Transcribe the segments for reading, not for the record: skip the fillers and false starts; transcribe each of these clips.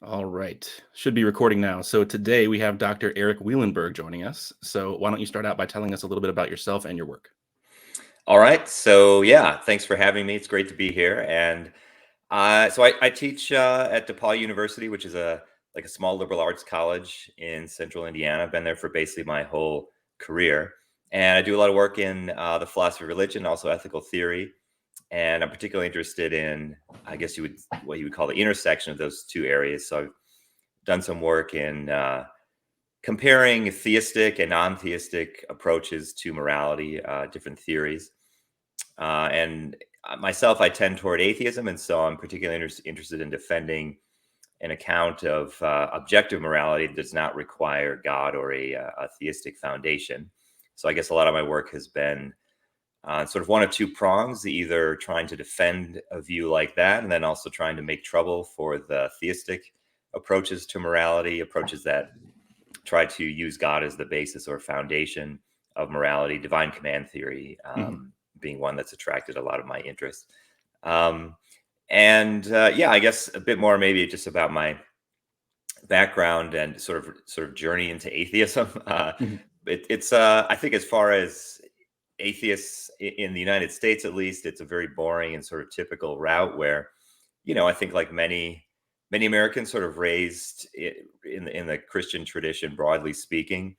All right. Should be recording now. So today we have Dr. Erik Wielenberg joining us. So why don't you start out by telling us a little bit about yourself and your work? All right. So yeah, thanks for having me. It's great to be here. And I teach at DePaul University, which is a small liberal arts college in central Indiana. I've been there for basically my whole career, and I do a lot of work in the philosophy of religion, also ethical theory. And I'm particularly interested in, I guess what you would call the intersection of those two areas. So I've done some work in comparing theistic and non-theistic approaches to morality, different theories. And myself, I tend toward atheism, and so I'm particularly interested in defending an account of objective morality that does not require God or a theistic foundation. So I guess a lot of my work has been sort of one of two prongs, either trying to defend a view like that, and then also trying to make trouble for the theistic approaches to morality, approaches that try to use God as the basis or foundation of morality, divine command theory Mhm. being one that's attracted a lot of my interest. Um, yeah, I guess a bit more maybe just about my background and sort of journey into atheism. Mhm. It's I think as far as atheists in the United States, at least, it's a very boring and sort of typical route where, I think like many Americans sort of raised in the Christian tradition, broadly speaking,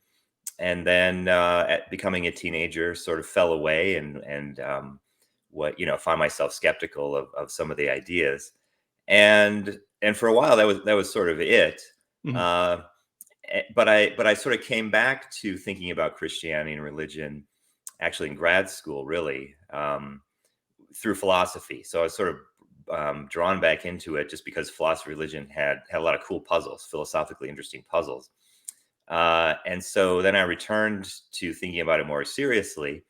and then at becoming a teenager, sort of fell away and find myself skeptical of some of the ideas, and for a while that was sort of it. Mhm. Uh, but I sort of came back to thinking about Christianity and religion actually in grad school, really, through philosophy. So I was sort of drawn back into it just because philosophy religion had a lot of cool puzzles, philosophically interesting puzzles. And so then I returned to thinking about it more seriously.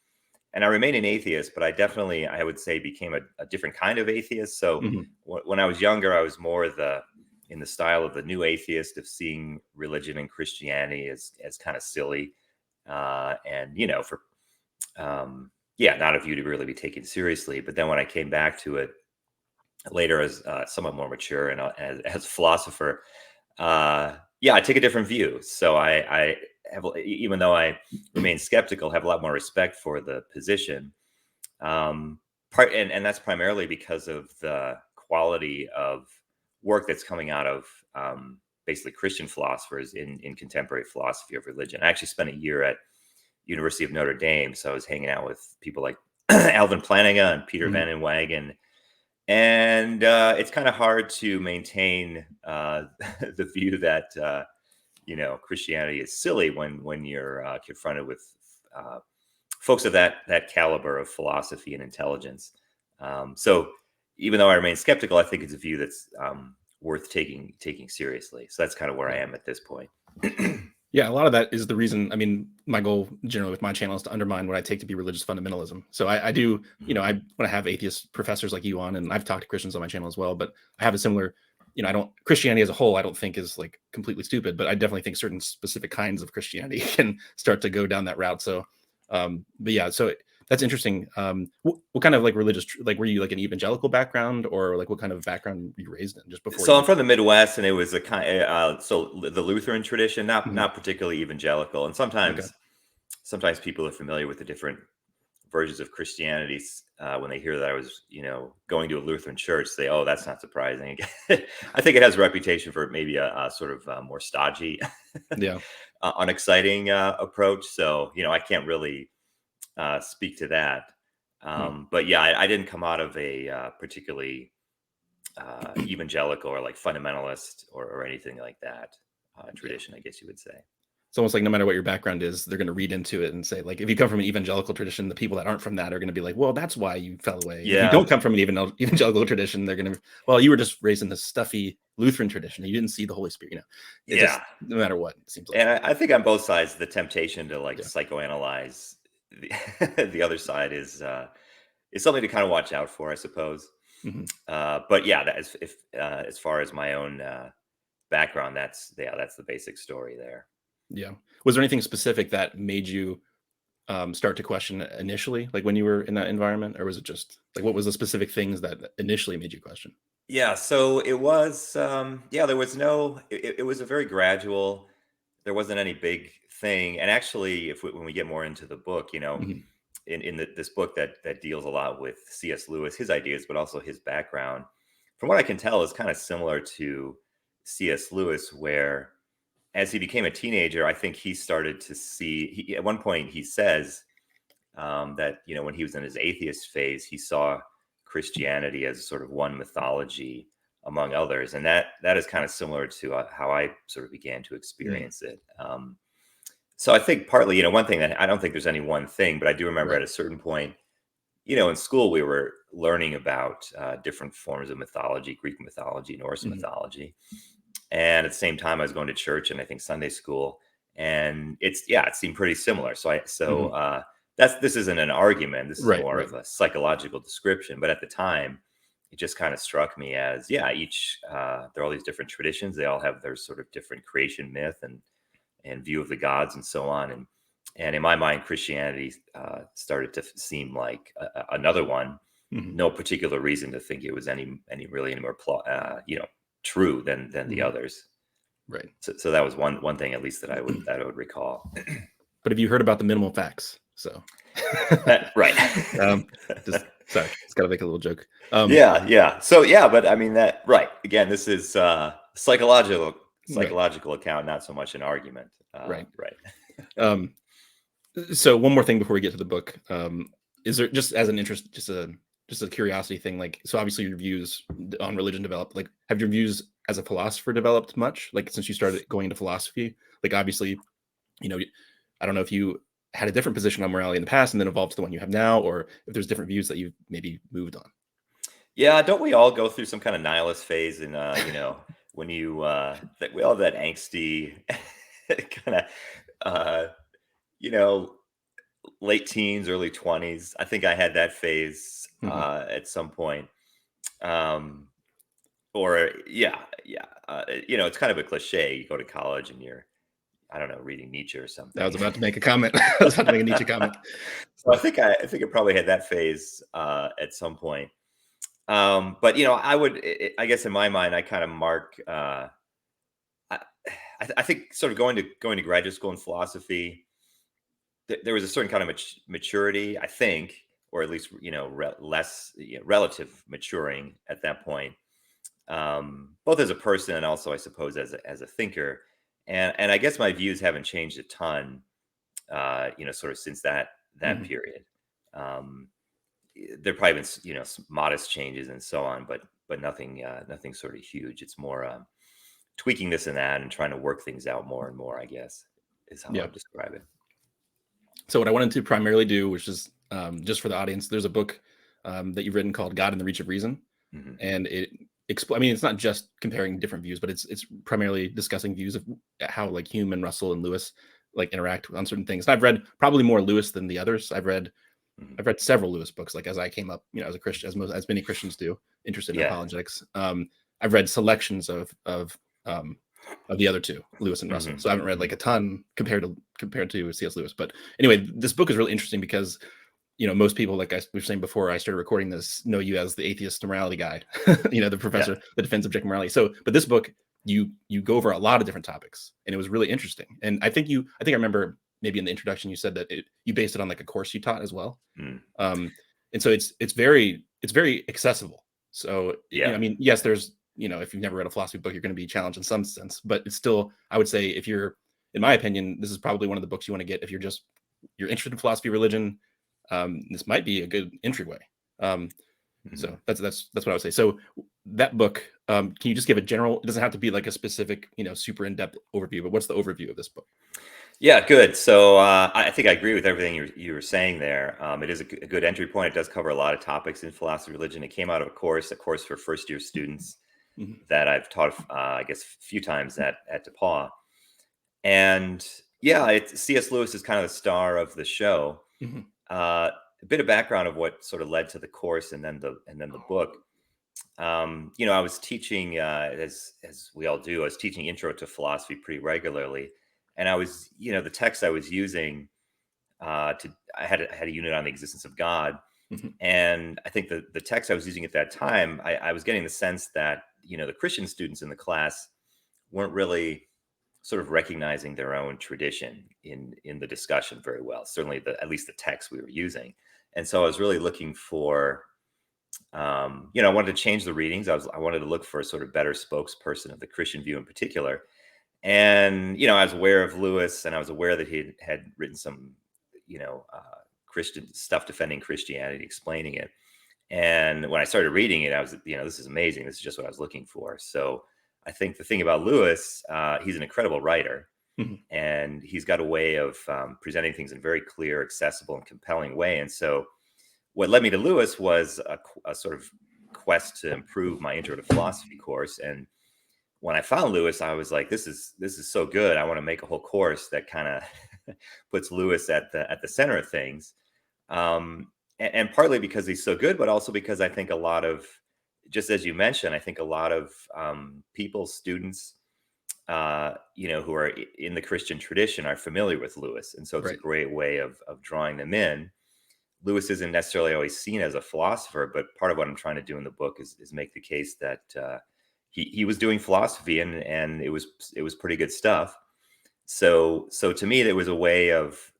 And I remain an atheist, but I would say, became a different kind of atheist. So Mhm. when I was younger, I was more in the style of the new atheist, of seeing religion and Christianity as kind of silly, and for yeah, not a view to really be taken seriously. But then when I came back to it later as somewhat more mature and as a philosopher, yeah, I take a different view. So I have, even though I remain skeptical, have a lot more respect for the position. And that's primarily because of the quality of work that's coming out of basically Christian philosophers in contemporary philosophy of religion. I actually spent a year at University of Notre Dame, so I was hanging out with people like Alvin Plantinga and Peter Mhm. Van Inwagen, and it's kind of hard to maintain the view that Christianity is silly when you're confronted with uh, folks of that caliber of philosophy and intelligence. So even though I remain skeptical, I think it's a view that's worth taking seriously. So that's kind of where I Yeah. am at this point. Yeah, a lot of that is the reason. I mean, my goal generally with my channel is to undermine what I take to be religious fundamentalism. So I do, Mhm. I want to have atheist professors like you on, and I've talked to Christians on my channel as well. But I have a similar, I don't Christianity as a whole, I don't think is like completely stupid, but I definitely think certain specific kinds of Christianity can start to go down that route. So, but yeah, so that's interesting. What kind of like religious, like were you like an evangelical background, or like what kind of background were you raised in just before So I'm you? from the Midwest, and it was a kind so the Lutheran tradition, not Mhm. not particularly evangelical, and Okay. sometimes people are familiar with the different versions of Christianity when they hear that I was, going to a Lutheran church. Say, "Oh, that's not surprising." I think it has a reputation for maybe a sort of more stodgy, Yeah. unexciting approach. So, I can't really speak to that. Hmm. But yeah, I didn't come out of a particularly evangelical or like fundamentalist or anything like that Yeah. tradition, I guess you would say. It's almost like no matter what your background is, they're going to read into it and say, like, if you come from an evangelical tradition, the people that aren't from that are going to be like, well, that's why you fell away. And if you Yeah, don't come from an evangelical tradition, they're going to, well, you were just raised in this stuffy Lutheran tradition. You didn't see the Holy Spirit. It just, yeah. no matter what, it seems like. And I think on both sides, the temptation to like Yeah. psychoanalyze the other side is something to kind of watch out for, I suppose. Hmm. But yeah, that is, if as far as my own background, that's the basic story there. Yeah. Was there anything specific that made you start to question initially, like when you were in that environment? Or was it just like, what was the specific things that initially made you question? Yeah, so it was, yeah, there was no, it was a very gradual, there wasn't any big thing. And actually, when we get more into the book, Mhm. this book that deals a lot with C.S. Lewis, his ideas, but also his background, from what I can tell, is kind of similar to C.S. Lewis, where as he became a teenager, I think he started to see, at one point he says, that when he was in his atheist phase, he saw Christianity as sort of one mythology among others, and that is kind of similar to how I sort of began to Mm. experience it. So I think partly, one thing, that I don't think there's any one thing, but I do remember Right. at a certain point, in school we were learning about different forms of mythology, Greek mythology, Norse Mhm. mythology, and at the same time I was going to church and I think Sunday school, and it seemed pretty similar. Mhm. This isn't an argument, this is Right. more Right. of a psychological description, but at the time it just kind of struck me as, yeah, each there are all these different traditions, they all have their sort of different creation myth and view of the gods and so on, and in my mind Christianity started to seem like another one. Mhm. No particular reason to think it was any more true than the Mhm. others. Right. So that was one thing, at least, that I would recall. But have you heard about the minimal facts? So, Right. um, just sorry, just gotta make a little joke. Yeah. So yeah, but I mean that, right. Again, this is psychological Right. psychological account, not so much an argument. Right. Right. Um, so one more thing before we get to the book, is there, just as an interest, just a curiosity thing, like, so obviously your views on religion developed, like, have your views as a philosopher developed much, like, since you started going into philosophy? Like, obviously, you know, I don't know if you had a different position on morality in the past and then evolved to the one you have now, or if there's different views that you've maybe moved on. Yeah, don't we all go through some kind of nihilist phase? And when that we all have that angsty kind of uh, you know late teens, early 20s. I think I had that phase Mhm. at some point. Um, or yeah. It's kind of a cliche. You go to college and you're, I don't know, reading Nietzsche or I was something. about to make a comment. I was about to make a Nietzsche comment. So I So, think I probably had that phase at some point. But I guess in my mind, I kind of mark. I, I think sort of going to graduate school in philosophy, there was a certain kind of maturity, I think, or at least less, relative maturing at that point, both as a person and also, I suppose, as a thinker. And I guess my views haven't changed a ton, sort of since that mhm. period. Um, there probably been some modest changes and so on, but nothing sort of huge. It's more tweaking this and that and trying to work things out more and more, I guess, is how I Yeah. would describe it. So what I wanted to primarily do, which is, just for the audience, there's a book, that you've written called God in the Reach of Reason, Hmm. and I mean, it's not just comparing different views, but it's primarily discussing views of how, like, Hume and Russell and Lewis, like, interact on certain things. And I've read probably more Lewis than the others. Hmm. I've read several Lewis books, like, as I came up, as a Christian, as many Christians do, interested in Yeah. apologetics. I've read selections of the other two, Lewis and Russell. Hmm. So I haven't read like Hmm. a ton compared to C.S. Lewis. But anyway, this book is really interesting because, most people, like we were saying before I started recording this, know you as the atheist morality guy, the Yeah. professor that defends objective morality. So, but this book, you go over a lot of different topics, and it was really interesting. And I remember maybe in the introduction you said that you based it on like a course you taught as well. Mm. um, and so it's very accessible. So, Yeah. I mean, yes, there's, if you've never read a philosophy book, you're going to be challenged in some sense, but it's still, I would say, if you're, in my opinion, this is probably one of the books you want to get if you're interested in philosophy, religion. This might be a good entryway. um, Hmm. so that's what I would say. So that book, can you just give a general, it doesn't have to be like a specific, super in-depth overview, but what's the overview of this book? Yeah, good. So I think I agree with everything you were saying there. It is a good entry point. It does cover a lot of topics in philosophy, religion. It came out of a course for first year students Mhm. that I've taught, I guess, a few times at DePauw. And yeah, C.S. Lewis is kind of the star of the show. Mhm. A bit of background of what sort of led to the course and then the book. I was teaching, as we all do. I was teaching Intro to Philosophy pretty regularly, and I was, the text I was using, I had a unit on the existence of God, Mhm. And I think the text I was using at that time, I was getting the sense that, the Christian students in the class weren't really sort of recognizing their own tradition in the discussion very well. Certainly, at least the text we were using. And so I was really looking for, I wanted to change the readings. I wanted to look for a sort of better spokesperson of the Christian view in particular. And I was aware of Lewis, and I was aware that he had written some, Christian stuff defending Christianity, explaining it. And when I started reading it, I was, this is amazing. This is just what I was looking for. So I think the thing about Lewis, he's an incredible writer, Mhm. and he's got a way of presenting things in a very clear, accessible, and compelling way. And so what led me to Lewis was a sort of quest to improve my intro to philosophy course. And when I found Lewis, I was like, this is so good. I want to make a whole course that kind of puts Lewis at the center of things. And partly because he's so good, but also because I think a lot of, just as you mentioned, I think a lot of people, students, who are in the Christian tradition are familiar with Lewis. And so it's Right. a great way of drawing them in. Lewis isn't necessarily always seen as a philosopher, but part of what I'm trying to do in the book is make the case that he was doing philosophy, and it was pretty good stuff. So to me, it was a way of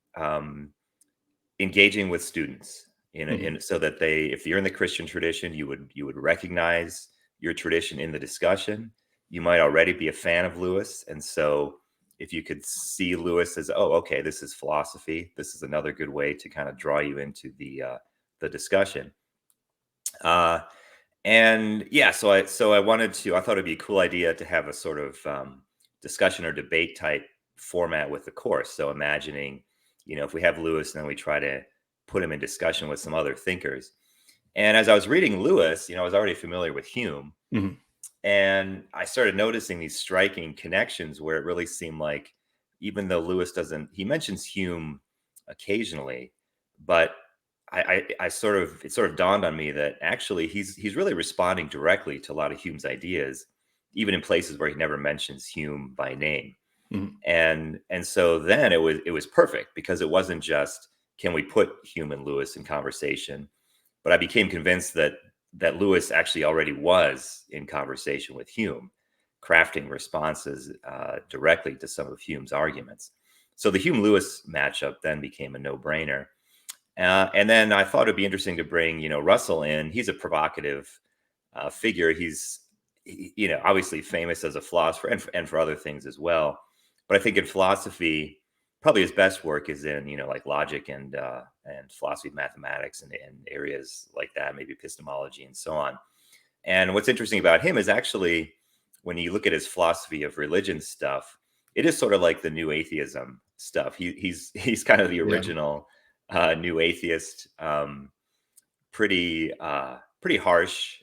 engaging with students Mhm. so that if you're in the Christian tradition, you would recognize your tradition in the discussion. You might already be a fan of Lewis, and so if you could see Lewis as, oh, okay, this is philosophy, this is another good way to kind of draw you into the discussion. And yeah, so I thought it'd be a cool idea to have a sort of discussion or debate type format with the course. So imagining, if we have Lewis and then we try to put him in discussion with some other thinkers. And as I was reading Lewis, I was already familiar with Hume, Mhm. and I started noticing these striking connections where it really seemed like, even though Lewis he mentions Hume occasionally, but it sort of dawned on me that actually he's really responding directly to a lot of Hume's ideas, even in places where he never mentions Hume by name. Mhm. And so then it was perfect, because it wasn't just, can we put Hume and Lewis in conversation, but I became convinced that Lewis actually already was in conversation with Hume, crafting responses directly to some of Hume's arguments. So the Hume-Lewis matchup then became a no-brainer. And then I thought it'd be interesting to bring, Russell in. He's a provocative figure. He's, obviously famous as a philosopher, and for other things as well. But I think in philosophy, probably his best work is in, like logic and philosophy of mathematics, and areas like that, maybe epistemology and so on. And what's interesting about him is actually, when you look at his philosophy of religion stuff, it is sort of like the new atheism stuff. He's kind of the Yeah. original new atheist, pretty harsh,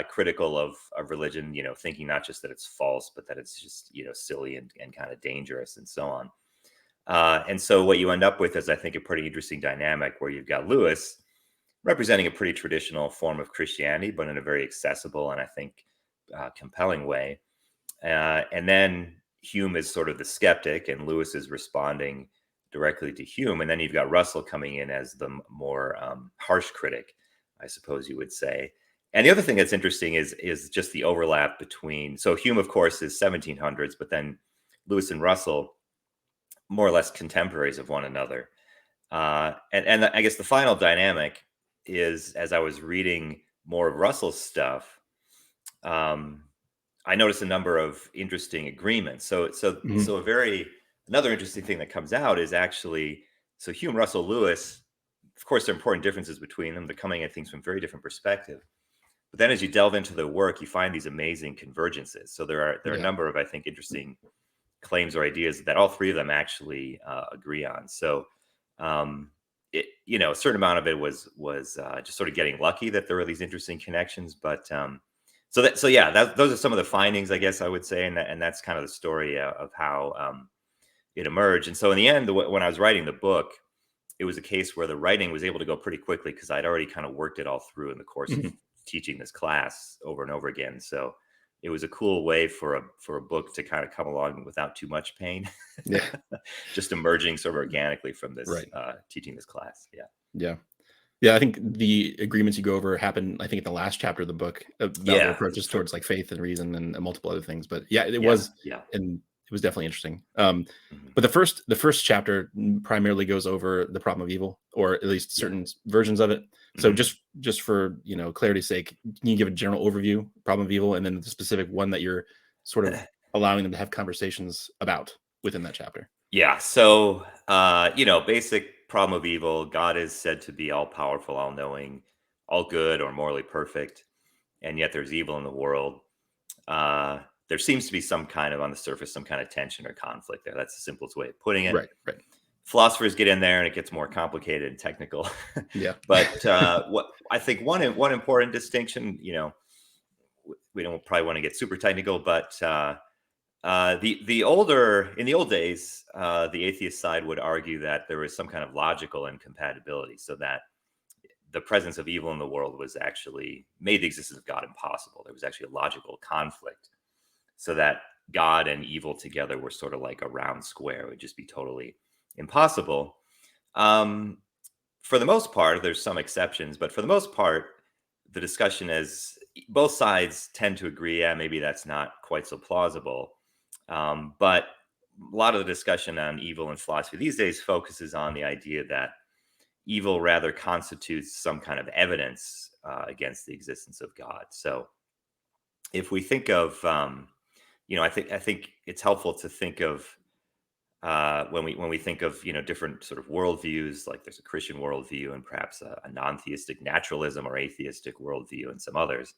critical of religion, thinking not just that it's false, but that it's just, silly and kind of dangerous and so on. And so what you end up with is, I think, a pretty interesting dynamic where you've got Lewis representing a pretty traditional form of Christianity, but in a very accessible and, I think, compelling way. And then Hume is sort of the skeptic, and Lewis is responding directly to Hume. And then you've got Russell coming in as the more harsh critic, I suppose you would say. And the other thing that's interesting is just the overlap between. So Hume, of course, is 1700s, but then Lewis and Russell, more or less contemporaries of one another. And I guess the final dynamic is, as I was reading more of Russell's stuff, um, I noticed a number of interesting agreements. Mhm. Another interesting thing that comes out is actually, so Hume, Russell, Lewis, of course, there are important differences between them. They're coming at things from very different perspective. But then as you delve into their work, you find these amazing convergences. So there are a Yeah. number of, I think, interesting claims or ideas that all three of them actually agree on. So, a certain amount of it was just sort of getting lucky that there were these interesting connections. But those are some of the findings, I guess I would say, and that's kind of the story of how it emerged. And so in the end, when I was writing the book, it was a case where the writing was able to go pretty quickly, because I'd already kind of worked it all through in the course of Mhm. teaching this class over and over again. So it was a cool way for a book to kind of come along without too much pain, Yeah. just emerging sort of organically from this Right. teaching this class. Yeah. Yeah. Yeah, I think the agreements you go over happen, I think, in the last chapter of the book about their Yeah, approaches towards like faith and reason and multiple other things. But yeah, it yeah, was, yeah. and it was definitely interesting. Mhm. But the first chapter primarily goes over the problem of evil, or at least Yeah. certain versions of it. So Mhm. just for clarity's sake, can you give a general overview, problem of evil, and then the specific one that you're sort of allowing them to have conversations about within that chapter? Yeah. So, basic problem of evil. God is said to be all powerful, all knowing, all good, or morally perfect, and yet there's evil in the world. Uh, there seems to be some kind of, on the surface, some kind of tension or conflict there. That's the simplest way of putting it. Right, right. Philosophers get in there, and it gets more complicated and technical. Yeah. But what I think one important distinction, we don't probably want to get super technical, but the older in the old days, the atheist side would argue that there was some kind of logical incompatibility, so that the presence of evil in the world was actually made the existence of God impossible. There was actually a logical conflict, so that God and evil together were sort of like a round square. It would just be totally impossible. Um, for the most part, there's some exceptions, but for the most part, the discussion is both sides tend to agree, yeah, maybe that's not quite so plausible. But a lot of the discussion on evil and philosophy these days focuses on the idea that evil rather constitutes some kind of evidence against the existence of God. So if we think of, I think it's helpful to think of when we think of different sort of worldviews, like there's a Christian worldview and perhaps a non-theistic naturalism or atheistic worldview and some others.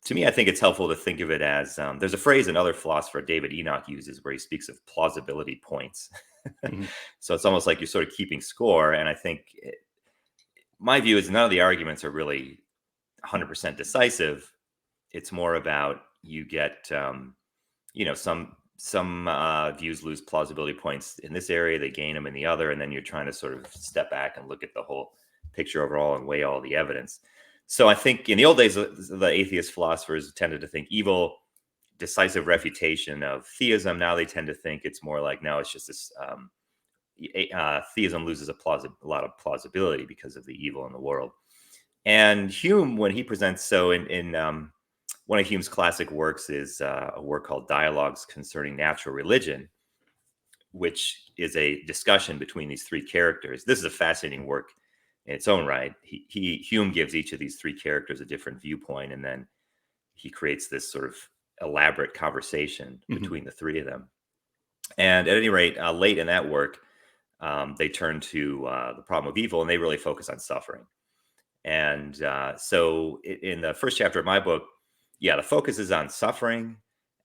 To me, I think it's helpful to think of it as there's a phrase another philosopher, David Enoch, uses where he speaks of plausibility points. Mhm. So it's almost like you're sort of keeping score. And I think my view is none of the arguments are really 100% decisive. It's more about you get some views lose plausibility points in this area, they gain them in the other, and then you're trying to sort of step back and look at the whole picture overall and weigh all the evidence. So I think in the old days, the atheist philosophers tended to think evil, decisive refutation of theism. Now they tend to think it's more like, no, it's just this theism loses a lot of plausibility because of the evil in the world. And Hume, when he presents, so in one of Hume's classic works is a work called Dialogues Concerning Natural Religion, which is a discussion between these three characters. This is a fascinating work in its own right. Hume gives each of these three characters a different viewpoint, and then he creates this sort of elaborate conversation Mhm. between the three of them. And at any rate, late in that work, they turn to the problem of evil, and they really focus on suffering. And so in the first chapter of my book, yeah, the focus is on suffering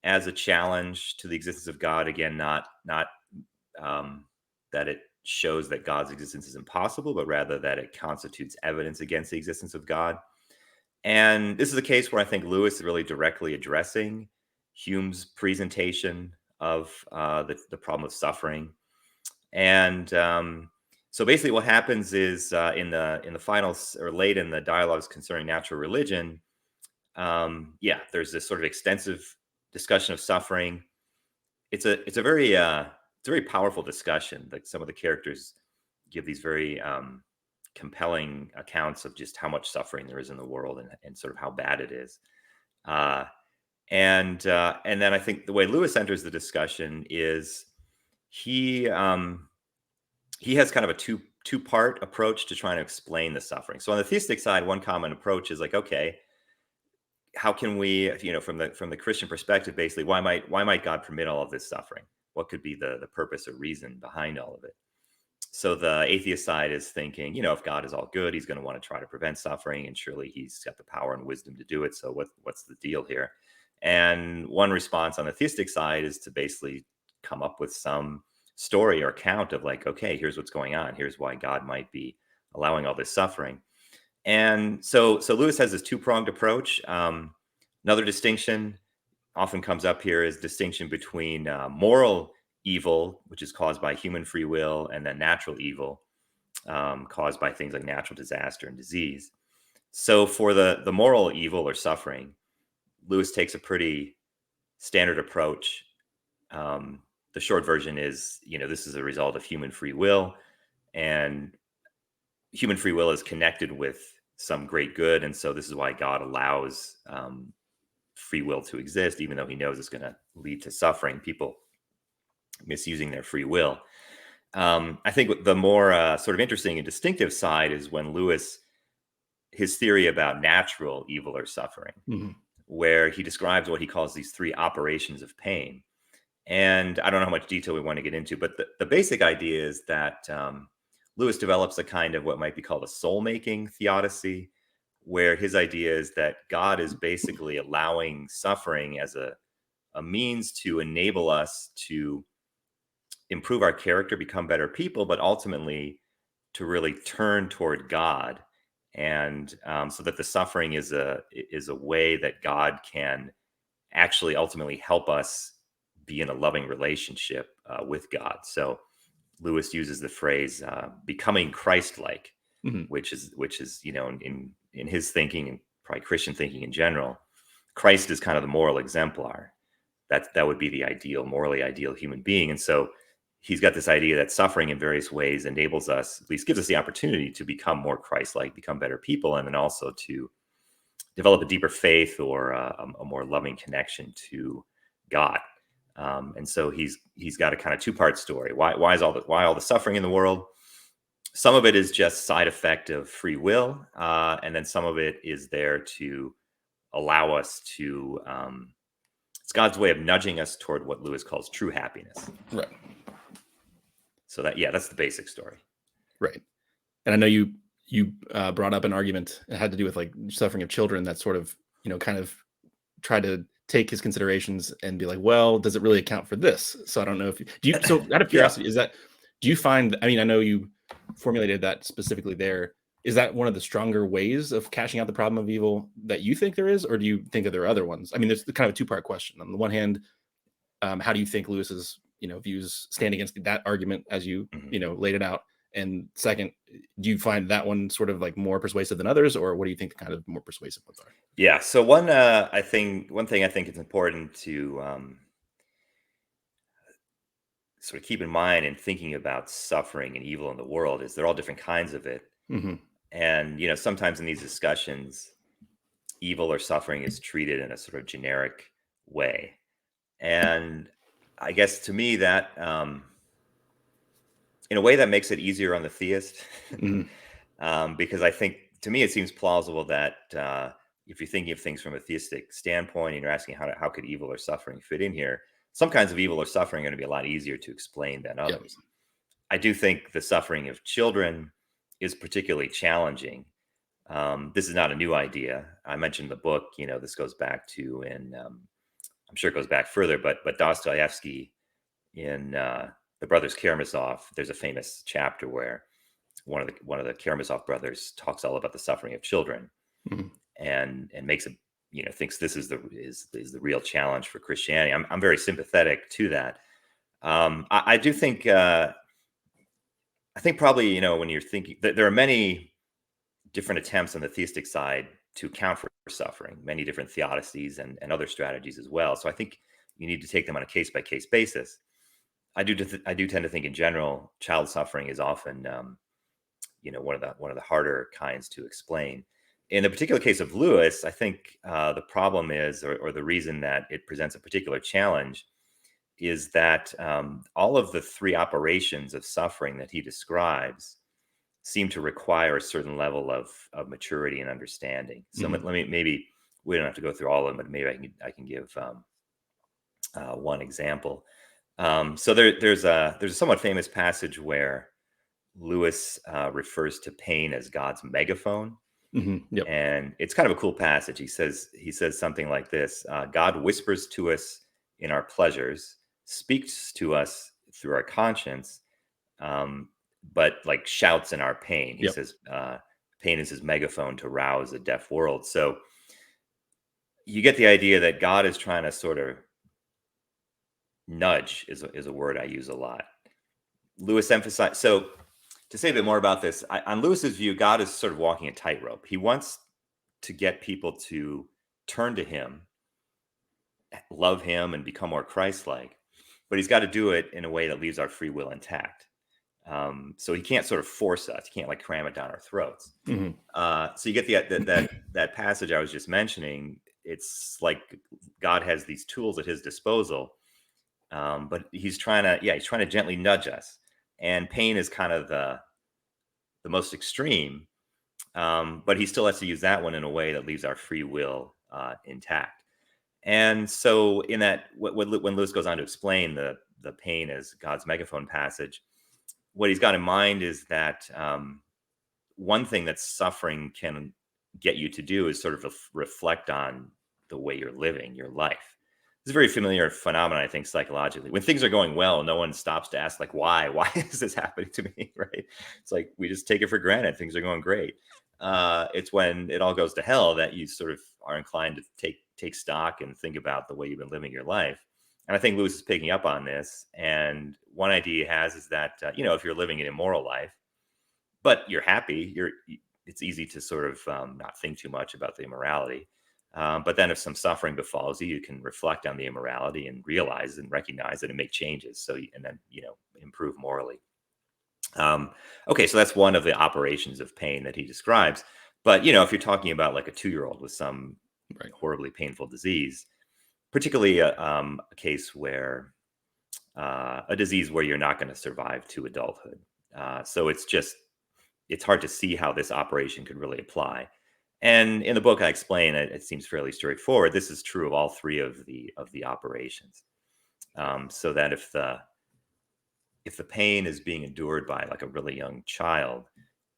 as a challenge to the existence of God. Again, not that it shows that God's existence is impossible, but rather that it constitutes evidence against the existence of God. And this is a case where I think Lewis is really directly addressing Hume's presentation of the problem of suffering. And so basically, what happens is in the finals or late in the dialogues concerning natural religion, yeah, there's this sort of extensive discussion of suffering. It's a very powerful discussion. Like some of the characters give these very compelling accounts of just how much suffering there is in the world and sort of how bad it is. Uh, and then I think the way Lewis enters the discussion is he he has kind of a two-part approach to trying to explain the suffering. So on the theistic side, one common approach is like, okay, how can we, from the Christian perspective, basically, why might God permit all of this suffering? What could be the purpose or reason behind all of it? So the atheist side is thinking, if God is all good, he's going to want to try to prevent suffering, and surely he's got the power and wisdom to do it. So what's the deal here? And one response on the theistic side is to basically come up with some story or account of like, okay, here's what's going on. Here's why God might be allowing all this suffering. And so Lewis has this two-pronged approach. Another distinction often comes up here is distinction between moral evil, which is caused by human free will, and then natural evil, caused by things like natural disaster and disease. So for the moral evil or suffering, Lewis takes a pretty standard approach. The short version is, this is a result of human free will, and human free will is connected with some great good, and so this is why God allows free will to exist, even though he knows it's going to lead to suffering, people misusing their free will. I think the more sort of interesting and distinctive side is when his theory about natural evil or suffering, where he describes what he calls these three operations of pain. And I don't know how much detail we want to get into, but the basic idea is that Lewis develops a kind of what might be called a soul-making theodicy, where his idea is that God is basically allowing suffering as a means to enable us to improve our character, become better people, but ultimately to really turn toward God. And so that the suffering is a way that God can actually ultimately help us be in a loving relationship with God. So Lewis uses the phrase becoming Christ-like, which is in his thinking and probably Christian thinking in general, Christ is kind of the moral exemplar. That would be the ideal, morally ideal human being. And so he's got this idea that suffering in various ways enables us, at least gives us the opportunity to become more Christ-like, become better people, and then also to develop a deeper faith or a more loving connection to God. And so he's got a kind of two-part story. Why all the suffering in the world? Some of it is just side effect of free will, and then some of it is there to allow us to. It's God's way of nudging us toward what Lewis calls true happiness. Right. So that's the basic story. Right. And I know you brought up an argument. It had to do with like suffering of children that sort of, kind of try to take his considerations and be like, well, does it really account for this? So I don't know if so out of curiosity, do you find, I mean, I know you formulated that specifically there. Is that one of the stronger ways of cashing out the problem of evil that you think there is, or do you think that there are other ones? I mean, there's kind of a two-part question. On the one hand, how do you think Lewis's, views stand against that argument as you, laid it out? And second, do you find that one sort of like more persuasive than others, or what do you think the kind of more persuasive ones are? Yeah. So one thing I think it's important to sort of keep in mind in thinking about suffering and evil in the world is they're all different kinds of it. And sometimes in these discussions, evil or suffering is treated in a sort of generic way. And I guess to me that in a way that makes it easier on the theist, because I think to me it seems plausible that if you're thinking of things from a theistic standpoint and you're asking how could evil or suffering fit in here, some kinds of evil or suffering are going to be a lot easier to explain than others. I do think the suffering of children is particularly challenging. This is not a new idea. I mentioned the book, this goes back to I'm sure it goes back further, but Dostoevsky in the Brothers Karamazov, there's a famous chapter where one of the Karamazov brothers talks all about the suffering of children, and makes a thinks this is the real challenge for Christianity. I'm very sympathetic to that. I do think I think probably when you're thinking that there are many different attempts on the theistic side to account for suffering, many different theodicies and other strategies as well. So I think you need to take them on a case by case basis. I do tend to think in general, child suffering is often one of the harder kinds to explain. In the particular case of Lewis, I think the problem is, or the reason that it presents a particular challenge, is that all of the three operations of suffering that he describes seem to require a certain level of maturity and understanding. So maybe we don't have to go through all of them, but maybe I can give one example. So there's a somewhat famous passage where Lewis refers to pain as God's megaphone. And it's kind of a cool passage. He says something like this: God whispers to us in our pleasures, speaks to us through our conscience, but like shouts in our pain. He says pain is his megaphone to rouse a deaf world. So you get the idea that God is trying to sort of nudge is a word I use a lot. Lewis emphasized. So to say a bit more about this, on Lewis's view, God is sort of walking a tightrope. He wants to get people to turn to him, love him, and become more Christ-like, but he's got to do it in a way that leaves our free will intact. So he can't sort of force us. He can't like cram it down our throats. Hmm. So you get that passage I was just mentioning. It's like God has these tools at his disposal, but he's trying to gently nudge us. And pain is kind of the most extreme, but he still has to use that one in a way that leaves our free will intact. And so in that, when Lewis goes on to explain the pain as God's megaphone passage, what he's got in mind is that one thing that suffering can get you to do is sort of reflect on the way you're living your life. It's a very familiar phenomenon, I think, psychologically. When things are going well, no one stops to ask, like, why is this happening to me, right? It's like we just take it for granted. Things are going great. It's when it all goes to hell that you sort of are inclined to take stock and think about the way you've been living your life. And I think Lewis is picking up on this. And one idea he has is that, if you're living an immoral life, but you're happy, it's easy to sort of not think too much about the immorality. But then if some suffering befalls you, you can reflect on the immorality and realize and recognize it and make changes. And then, improve morally. Okay, so that's one of the operations of pain that he describes. But, if you're talking about like a 2-year-old with some Right. horribly painful disease, particularly a case where a disease where you're not going to survive to adulthood. So it's hard to see how this operation could really apply. And in the book, I explain it seems fairly straightforward. This is true of all 3 of the operations. So that if the pain is being endured by like a really young child,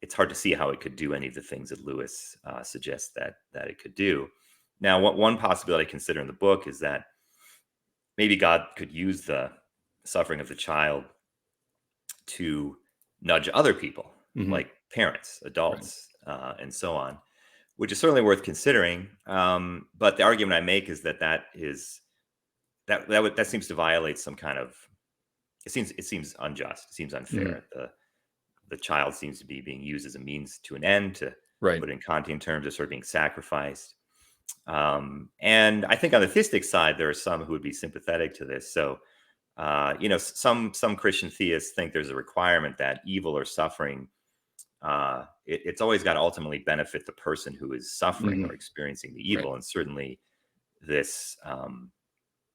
it's hard to see how it could do any of the things that Lewis suggests that it could do. Now, one possibility I consider in the book is that maybe God could use the suffering of the child to nudge other people, Hmm. like parents, Right. adults, and so on, which is certainly worth considering. But the argument I make is that seems to violate some kind of. It seems unjust. It seems Hmm. unfair. The child seems to be being used as a means to an end, to Right. put in Kantian terms, of sort of being sacrificed. And I think on the theistic side, there are some who would be sympathetic to this. So, some Christian theists think there's a requirement that evil or suffering, it's always got to ultimately benefit the person who is suffering Hmm. or experiencing the Right. evil. And certainly this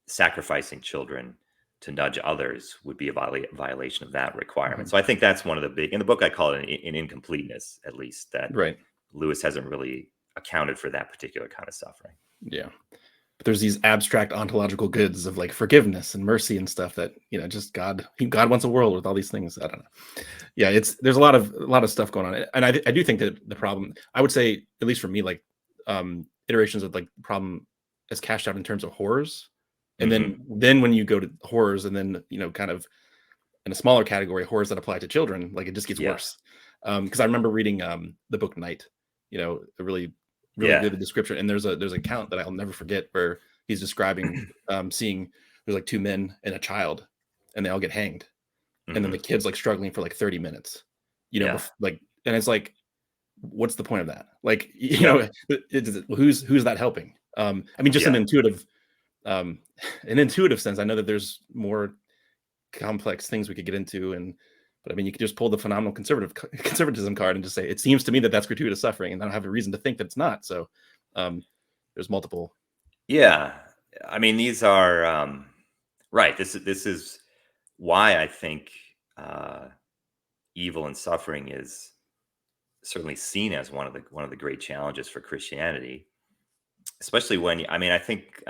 sacrificing children to nudge others would be a violation of that requirement. Hmm. So I think that's one of the big, in the book, I call it an incompleteness, at least, that Right. Lewis hasn't really accounted for that particular kind of suffering. Yeah. But there's these abstract ontological goods of like forgiveness and mercy and stuff that, just God wants a world with all these things. I don't know. Yeah, there's a lot of stuff going on. And I do think that the problem, I would say, at least for me, like iterations of like the problem is cashed out in terms of horrors. And Hmm. then when you go to horrors and then, kind of in a smaller category, horrors that apply to children, like it just gets Yes. worse. Because I remember reading the book Night, a really Yeah. good description. And there's an account that I'll never forget where he's describing seeing there's like 2 men and a child, and they all get hanged, and then the Hmm. kid's like struggling for like 30 minutes, Yeah. and it's like, what's the point of that? Like, Yep. who's that helping? I mean, just Yeah. um, an intuitive sense. I know that there's more complex things we could get into, but I mean, you could just pull the phenomenal conservatism card and just say, it seems to me that that's gratuitous suffering, and I don't have a reason to think that it's not. So, there's multiple. Yeah. I mean, these are right. This is why I think evil and suffering is certainly seen as one of the great challenges for Christianity, especially when I mean, I think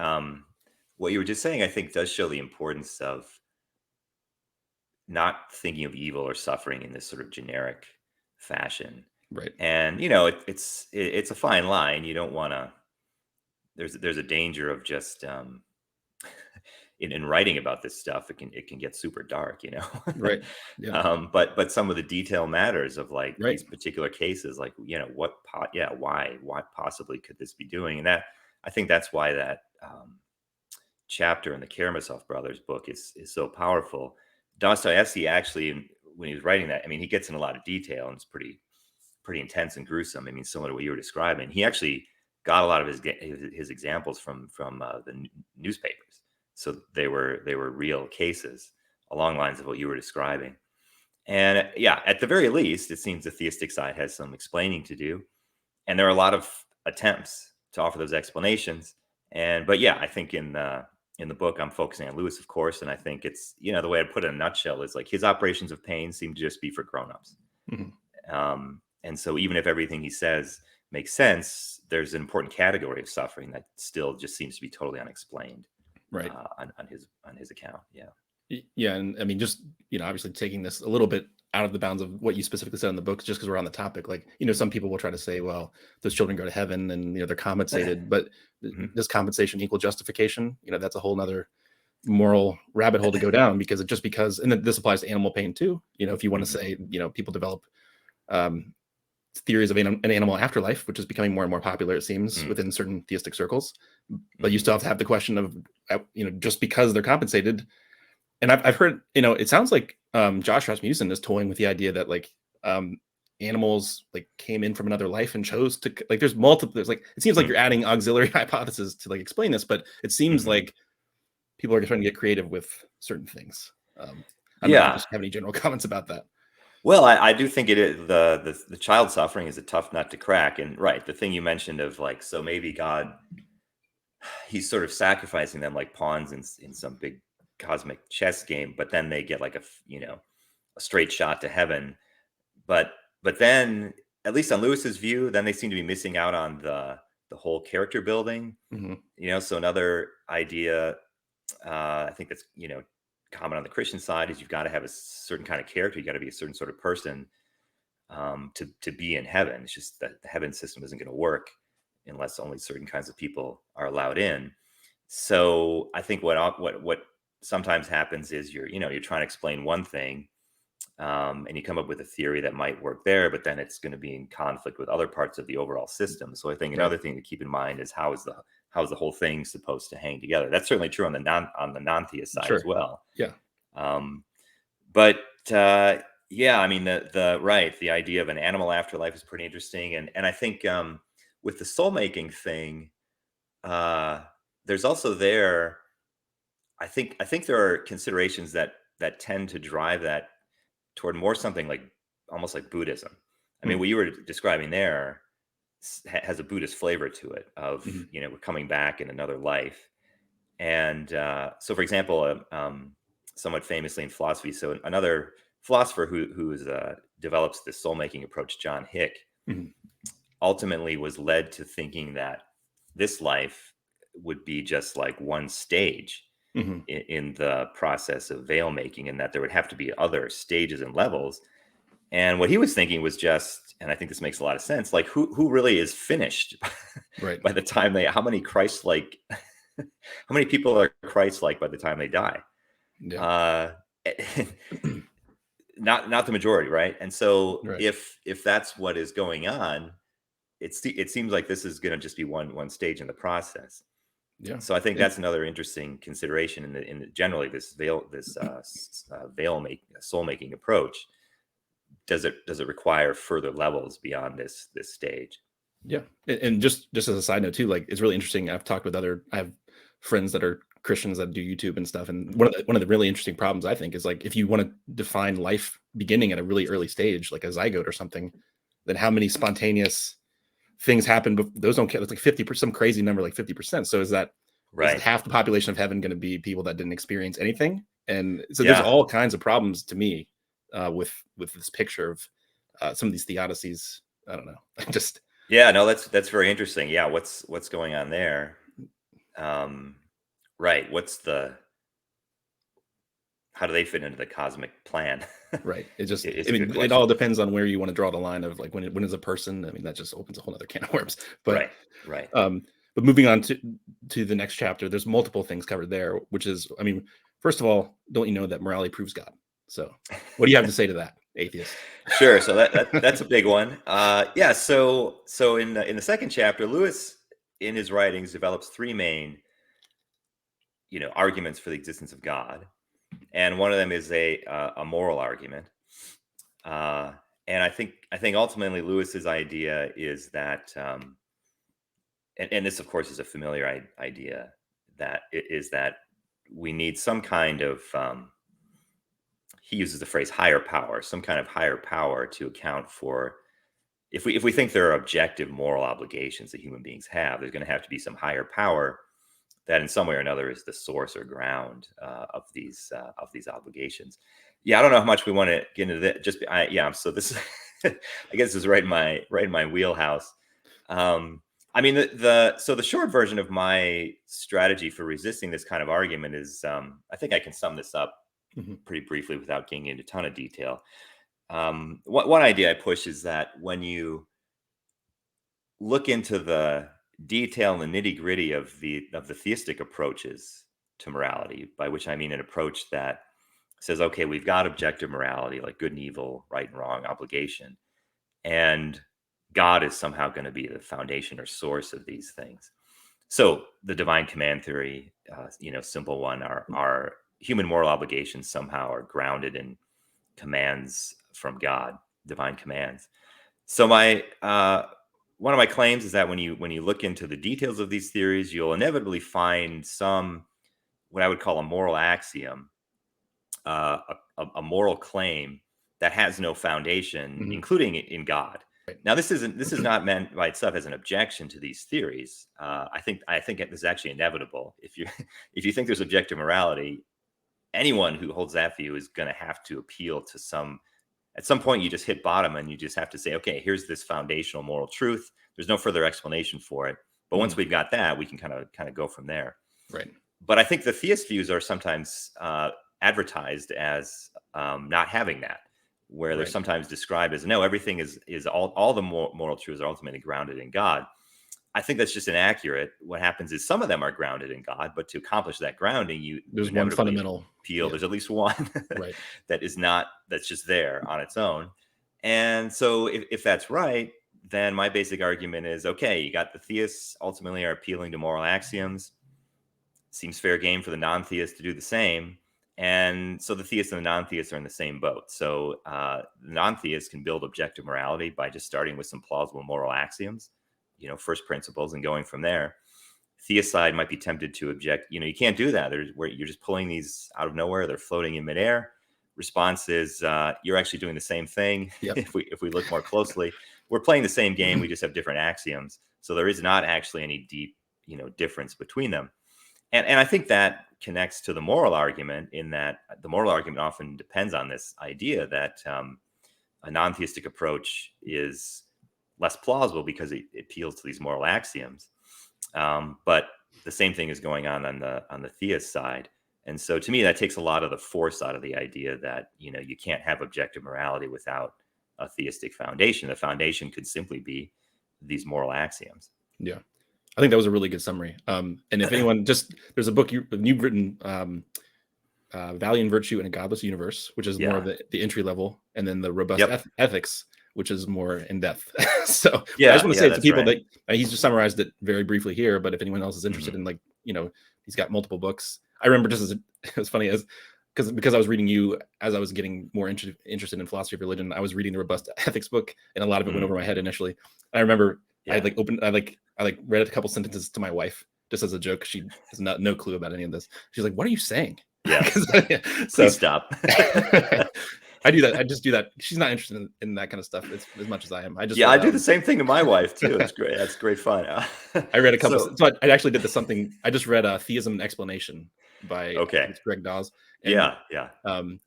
what you were just saying, I think, does show the importance of not thinking of evil or suffering in this sort of generic fashion. Right. And it's a fine line. You don't want to. There's a danger of just in writing about this stuff. It can get super dark, Right. Yeah. But some of the detail matters of like Right. these particular cases, like why possibly could this be doing, and that I think that's why that chapter in the Karamazov brothers book is so powerful. Dostoevsky actually, when he was writing that, I mean, he gets in a lot of detail and it's pretty intense and gruesome. I mean, similar to what you were describing. He actually got a lot of his examples from the newspapers, so they were real cases along lines of what you were describing. And yeah, at the very least, it seems the theistic side has some explaining to do. And there are a lot of attempts to offer those explanations. But yeah, I think in the book, I'm focusing on Lewis, of course. And I think it's, the way I'd put it in a nutshell is like his operations of pain seem to just be for grownups. And so even if everything he says makes sense, there's an important category of suffering that still just seems to be totally unexplained, right, on his account. Yeah. Yeah, and I mean, just obviously taking this a little bit out of the bounds of what you specifically said in the books, just because we're on the topic. Like, some people will try to say, well, those children go to heaven and they're compensated, but does compensation equal justification? That's a whole nother moral rabbit hole to go down, because and this applies to animal pain too. If you want to say, people develop theories of an animal afterlife, which is becoming more and more popular, it seems, within certain theistic circles. But you still have to have the question of, just because they're compensated. And I've heard, it sounds like Josh Rasmussen is toying with the idea that like animals like came in from another life and chose to, like, there's like, it seems like you're adding auxiliary hypotheses to like explain this, but it seems like people are trying to get creative with certain things. I don't know if you just have any general comments about that. Well, I do think it is the child suffering is a tough nut to crack. And right, the thing you mentioned of like, so maybe God, he's sort of sacrificing them like pawns in some big cosmic chess game, but then they get like a straight shot to heaven. But then, at least on Lewis's view, then they seem to be missing out on the whole character building. So another idea, I think that's common on the Christian side, is you've got to have a certain kind of character. You got to be a certain sort of person to be in heaven. It's just that the heaven system isn't going to work unless only certain kinds of people are allowed in. So I think what sometimes happens is you're trying to explain one thing, and you come up with a theory that might work there, but then it's going to be in conflict with other parts of the overall system. So I think another thing to keep in mind is how is the whole thing supposed to hang together? That's certainly true on the non-theist side as well. Yeah. But yeah, I mean the idea of an animal afterlife is pretty interesting, and I think with the soul making thing, there's also there. I think there are considerations that tend to drive that toward more something like almost like Buddhism. I mean, what you were describing there has a Buddhist flavor to it of, we're coming back in another life. And so, for example, somewhat famously in philosophy, so another philosopher who develops this soul-making approach, John Hick, ultimately was led to thinking that this life would be just like one stage in the process of veil making, and that there would have to be other stages and levels. And what he was thinking was just, and I think this makes a lot of sense, like who really is finished by the time how many Christ-like, how many people are Christ-like by the time they die? Yeah. Not the majority, right? And so if that's what is going on, it seems like this is going to just be one stage in the process. Yeah. So I think that's another interesting consideration in generally this soul making approach. Does it require further levels beyond this stage? Yeah. And just as a side note too, like, it's really interesting. I have friends that are Christians that do YouTube and stuff. And one of the really interesting problems, I think, is like, if you want to define life beginning at a really early stage, like a zygote or something, then how many spontaneous things happen? Those don't count. It's like 50%, some crazy number, like 50%. So is half the population of heaven going to be people that didn't experience anything? And so there's all kinds of problems to me with this picture of some of these theodicies. I don't know. That's very interesting. Yeah, what's going on there? Right. How do they fit into the cosmic plan? Right. It all depends on where you want to draw the line of like when is a person. I mean, that just opens a whole other can of worms. But right. But moving on to the next chapter, there's multiple things covered there, which is, I mean, first of all, don't you know that morality proves God? So what do you have to say to that, atheist? Sure. So that's a big one. So in the second chapter, Lewis in his writings develops three main arguments for the existence of God. And one of them is a moral argument. And I think ultimately Lewis's idea is that and this, of course, is a familiar idea, that we need some kind of he uses the phrase higher power, some kind of higher power to account for, if we think there are objective moral obligations that human beings have, there's going to have to be some higher power that in some way or another is the source or ground of these obligations. Yeah, I don't know how much we want to get into that. So this, I guess, is right in my wheelhouse. I mean, so the short version of my strategy for resisting this kind of argument is, I think I can sum this up pretty briefly without getting into a ton of detail. One idea I push is that when you look into the detail and the nitty gritty of the theistic approaches to morality, by which I mean an approach that says, okay, we've got objective morality, like good and evil, right and wrong, obligation, and God is somehow going to be the foundation or source of these things. So the divine command theory, simple one, our human moral obligations somehow are grounded in commands from God, divine commands. So one of my claims is that when you look into the details of these theories, you'll inevitably find some, what I would call a moral axiom, a moral claim that has no foundation, including in God. Now, this is not meant by itself as an objection to these theories. I think this is actually inevitable. If you think there's objective morality, anyone who holds that view is going to have to appeal to some. At some point, you just hit bottom, and you just have to say, okay, here's this foundational moral truth. There's no further explanation for it. But once we've got that, we can kind of go from there. Right. But I think the theist views are sometimes advertised as not having that, where they're sometimes described as, no, everything is all the moral truths are ultimately grounded in God. I think that's just inaccurate. What happens is some of them are grounded in God, but to accomplish that grounding, there's one fundamental appeal. There's at least one that's just there on its own. And so if that's right, then my basic argument is, okay, you got the theists ultimately are appealing to moral axioms. Seems fair game for the non-theists to do the same. And so the theists and the non-theists are in the same boat. So the non-theists can build objective morality by just starting with some plausible moral axioms, first principles, and going from there. Theist side might be tempted to object. You can't do that. Where you're just pulling these out of nowhere. They're floating in midair. Response is, you're actually doing the same thing. Yep. If we look more closely, we're playing the same game. We just have different axioms. So there is not actually any deep, difference between them. And I think that connects to the moral argument, in that the moral argument often depends on this idea that a non-theistic approach is less plausible because it appeals to these moral axioms. But the same thing is going on the theist side. And so to me, that takes a lot of the force out of the idea that, you can't have objective morality without a theistic foundation. The foundation could simply be these moral axioms. Yeah. I think that was a really good summary. And if anyone there's a book you've written, Value and Virtue in a Godless Universe, which is more of the entry level, and then the Robust Ethics, which is more in depth. So I just want to say to people that he's just summarized it very briefly here, but if anyone else is interested in, he's got multiple books. I remember it was funny because I was reading you as I was getting more interested in philosophy of religion. I was reading the Robust Ethics book, and a lot of it went over my head initially. And I remember I read a couple sentences to my wife just as a joke. She has no clue about any of this. She's like, "What are you saying?" Yeah. So please stop. I do that. I just do that. She's not interested in that kind of stuff as much as I am. I do the same thing to my wife too. It's great. That's great fun. I read a couple. So I actually did something. I just read Theism and Explanation by Greg Dawes. And,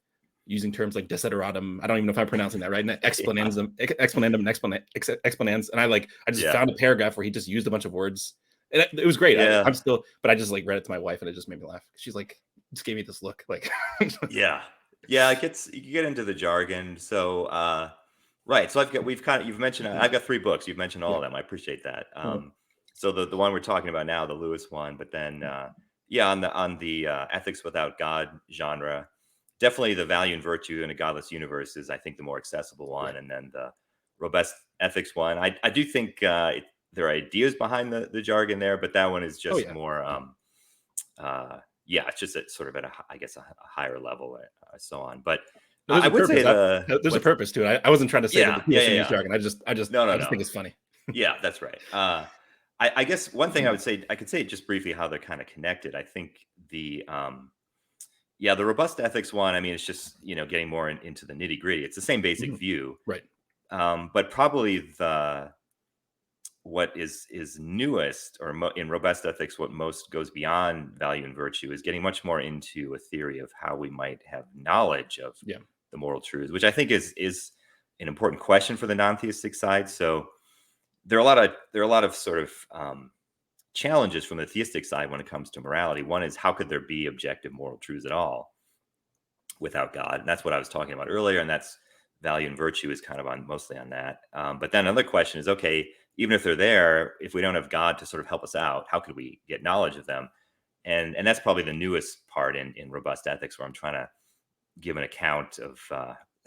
using terms like desideratum. I don't even know if I'm pronouncing that right. And explanandum, exponans. And I just found a paragraph where he just used a bunch of words. And it was great. Yeah. But I just read it to my wife, and it just made me laugh. She's like, just gave me this look. Yeah. You get into the jargon. So, right. So you've mentioned, I've got 3 books. You've mentioned all of them. I appreciate that. So the one we're talking about now, the Lewis one, but then, on the ethics without God genre, definitely the Value and Virtue in a Godless Universe is, I think, the more accessible one. And then the Robust Ethics one, I do think there are ideas behind the jargon there, but that one is just more, it's just sort of at a higher level, so on. But I would say there's a purpose to it. I wasn't trying to say that the jargon. I just think it's funny. Yeah, that's right. I guess one thing I could say just briefly how they're kind of connected. I think Yeah, the robust ethics one, I mean, it's just, getting more into the nitty gritty. It's the same basic Mhm. view, Right. but probably what is newest, or in robust ethics, what most goes beyond value and virtue is getting much more into a theory of how we might have knowledge of Yeah. the moral truths, which I think is an important question for the non-theistic side. So there are a lot of sort of challenges from the theistic side when it comes to morality. One is, how could there be objective moral truths at all without God? And that's what I was talking about earlier. And that's value and virtue is kind of mostly on that. But then another question is, okay, even if they're there, if we don't have God to sort of help us out, how could we get knowledge of them? And that's probably the newest part in robust ethics, where I'm trying to give an account of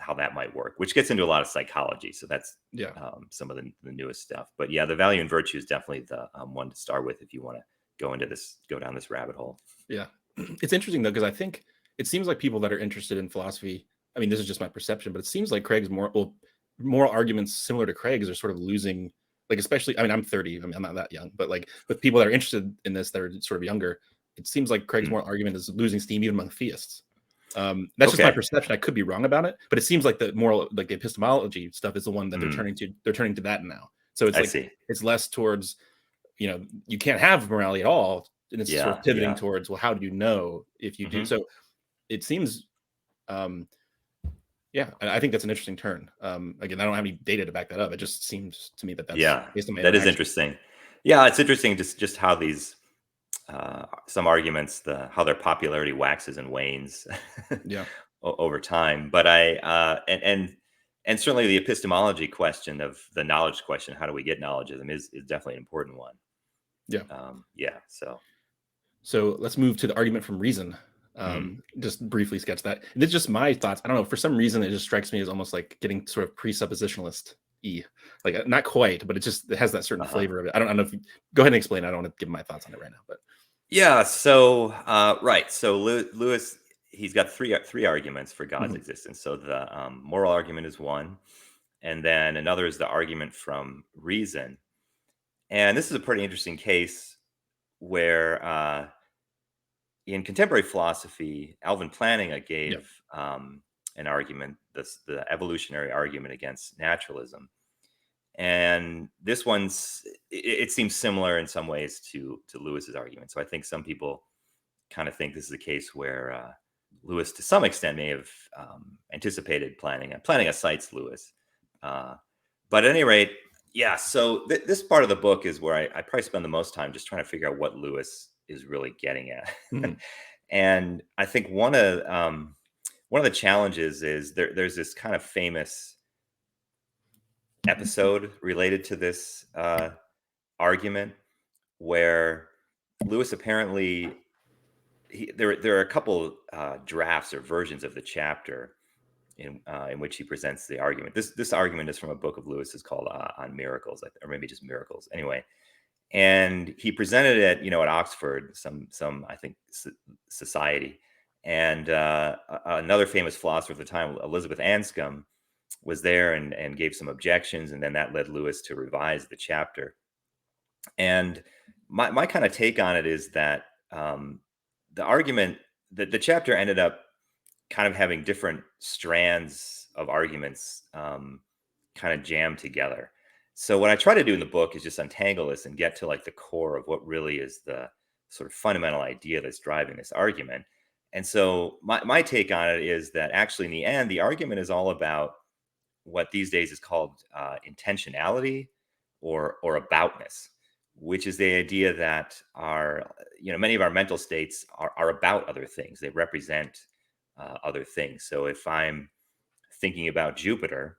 how that might work, which gets into a lot of psychology. So that's Yeah. some of the newest stuff. But yeah, the value and virtue is definitely the one to start with if you want to go down this rabbit hole. Yeah. It's interesting though, because I think it seems like people that are interested in philosophy, I mean, this is just my perception, but it seems like Craig's moral arguments similar to Craig's are sort of losing, like, especially, I mean, I'm 30, I mean, I'm not that young, but like with people that are interested in this that are sort of younger, it seems like Craig's Mm. moral argument is losing steam even among theists. That's just my Okay. perception. I could be wrong about it, but it seems like the moral, like the epistemology stuff, is the one that they're Mm. turning to. They're turning to that now. So it's I like see. it's less towards, you can't have morality at all, and it's sort Yeah. of pivoting Yeah. towards, well, how do you know if you do? Hmm. So it seems, um, yeah, I think that's an interesting turn. Again, I don't have any data to back that up. It just seems to me that that's Yeah. based on my That is interaction. interesting. Yeah, it's interesting just how these some arguments, how their popularity waxes and wanes Yeah, over time. But I and certainly the epistemology question of the knowledge question, how do we get knowledge of them, is definitely an important one. yeah. Yeah. So. So let's move to the argument from reason. Mm. Just briefly sketch that. And it's just my thoughts. I don't know. For some reason, it just strikes me as almost like getting sort of presuppositionalist y, like not quite, but it has that certain Uh-huh. flavor of it. I don't know if you go ahead and explain. I don't want to give my thoughts on it right now, but Yeah. So right. So Lewis, he's got three arguments for God's Mhm. existence. So the moral argument is one, and then another is the argument from reason. And this is a pretty interesting case where in contemporary philosophy, Alvin Plantinga Yeah, gave an argument, the evolutionary argument against naturalism. And this it seems similar in some ways to Lewis's argument. So I think some people kind of think this is a case where Lewis, to some extent, may have anticipated Plantinga. Plantinga cites Lewis. Uh, but at any rate, yeah, so this part of the book is where I probably spend the most time just trying to figure out what Lewis is really getting at. Mhm. And I think one of the challenges is there's this kind of famous episode related to this argument where Lewis apparently there are a couple drafts or versions of the chapter in which he presents the argument. This argument is from a book of Lewis's called On Miracles, or maybe just Miracles. Anyway, and he presented it, at Oxford, some I think society, and another famous philosopher at the time, Elizabeth Anscombe, was there and gave some objections, and then that led Lewis to revise the chapter. And my kind of take on it is that the argument that the chapter ended up kind of having different strands of arguments kind of jammed together. So what I try to do in the book is just untangle this and get to like the core of what really is the sort of fundamental idea that's driving this argument. And so my take on it is that actually in the end, the argument is all about what these days is called intentionality or aboutness, which is the idea that many of our mental states are about other things. They represent other things. So if I'm thinking about Jupiter,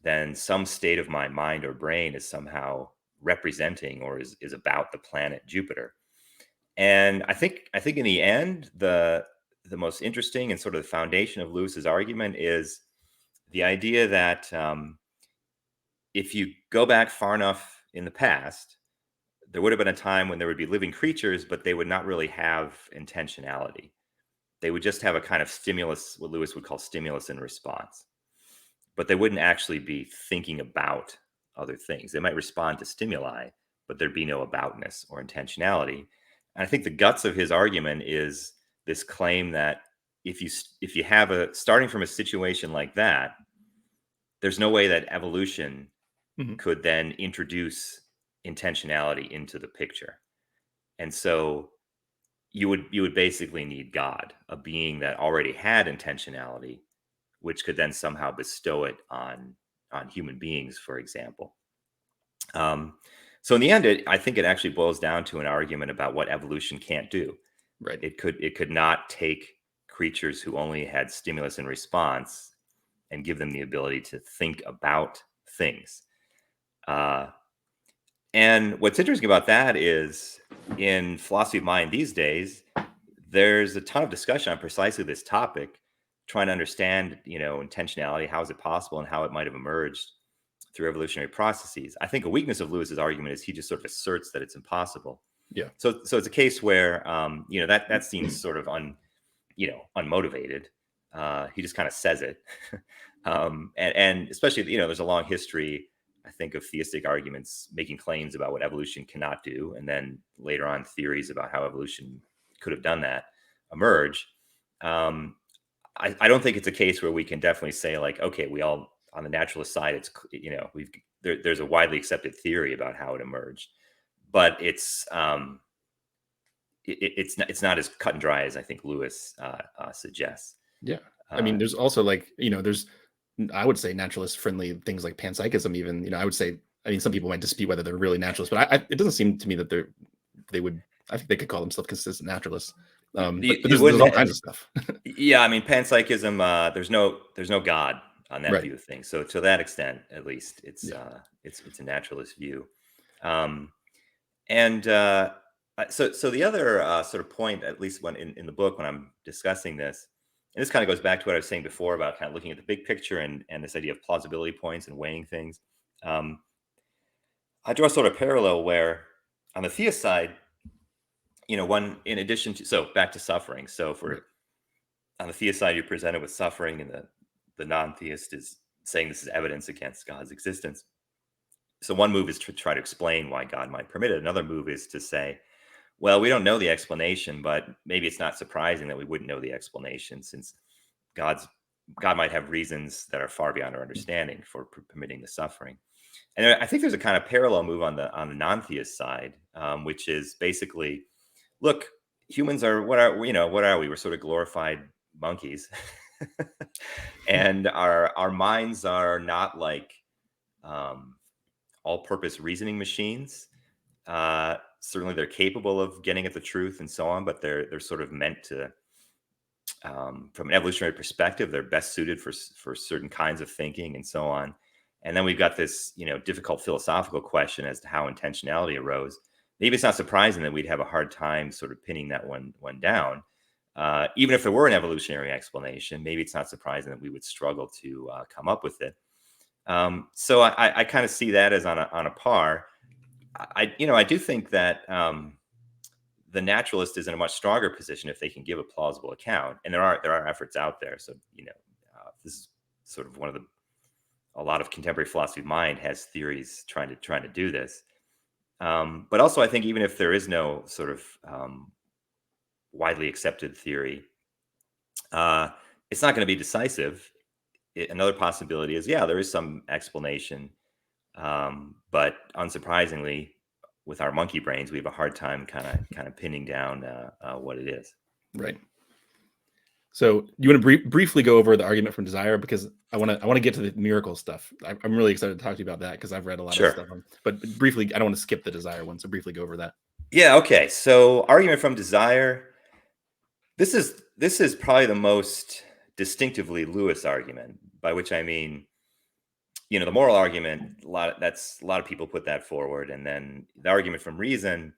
then some state of my mind or brain is somehow representing or is about the planet Jupiter. And I think in the end, the most interesting and sort of the foundation of Lewis's argument is the idea that if you go back far enough in the past, there would have been a time when there would be living creatures, but they would not really have intentionality. They would just have a kind of stimulus, what Lewis would call stimulus and response, but they wouldn't actually be thinking about other things. They might respond to stimuli, but there'd be no aboutness or intentionality. And I think the guts of his argument is this claim that if you have starting from a situation like that, there's no way that evolution could then introduce intentionality into the picture. And so you would basically need God, a being that already had intentionality, which could then somehow bestow it on human beings, for example. So in the end, I think it actually boils down to an argument about what evolution can't do. Right. It could not take creatures who only had stimulus and response and give them the ability to think about things. And what's interesting about that is in philosophy of mind these days, there's a ton of discussion on precisely this topic, trying to understand, intentionality, how is it possible, and how it might have emerged through evolutionary processes. I think a weakness of Lewis's argument is he just sort of asserts that it's impossible. Yeah. So it's a case where, that seems sort of unmotivated. He just kind of says it. And especially, there's a long history, I think, of theistic arguments making claims about what evolution cannot do. And then later on, theories about how evolution could have done that emerge. I don't think it's a case where we can definitely say, like, okay, we all, on the naturalist side, it's, there's a widely accepted theory about how it emerged, but it's not as cut and dry as I think Lewis suggests. Yeah. I mean, there's also I would say naturalist friendly things like panpsychism even, I would say, some people might dispute whether they're really naturalists, but it doesn't seem to me that I think they could call themselves consistent naturalists. But there's all kinds of stuff. Yeah. I mean, panpsychism, there's no God on that Right. view of things. So to that extent, at least it's a naturalist view. So the other sort of point, at least when in the book, when I'm discussing this, and this kind of goes back to what I was saying before about kind of looking at the big picture and this idea of plausibility points and weighing things. I draw sort of parallel where on the theist side, one, in addition to, so back to suffering. So on the theist side, you're presented with suffering, and the non-theist is saying this is evidence against God's existence. So one move is to try to explain why God might permit it. Another move is to say, well, we don't know the explanation, but maybe it's not surprising that we wouldn't know the explanation, since God might have reasons that are far beyond our understanding for permitting the suffering. And I think there's a kind of parallel move on the non-theist side, which is basically, look, humans are what are we? We're sort of glorified monkeys, and our minds are not like all-purpose reasoning machines. Certainly they're capable of getting at the truth and so on, but they're sort of meant to, from an evolutionary perspective, they're best suited for certain kinds of thinking and so on. And then we've got this, difficult philosophical question as to how intentionality arose. Maybe it's not surprising that we'd have a hard time sort of pinning that one down. Even if there were an evolutionary explanation, maybe it's not surprising that we would struggle to come up with it. So I kind of see that as on a par. I do think that the naturalist is in a much stronger position if they can give a plausible account, and there are efforts out there. So this is sort of a lot of contemporary philosophy of mind has theories trying to do this. But also, I think even if there is no sort of widely accepted theory, it's not going to be decisive. Another possibility is, there is some explanation. But unsurprisingly, with our monkey brains, we have a hard time kind of pinning down what it is. Right. So you want to briefly go over the argument from desire, because I want to get to the miracle stuff. I'm really excited to talk to you about that because I've read a lot of stuff. But briefly, I don't want to skip the desire one. So briefly go over that. Yeah. Okay. So argument from desire. This is probably the most distinctively Lewis argument, by which I mean, the moral argument, a lot of people put that forward. And then the argument from reason,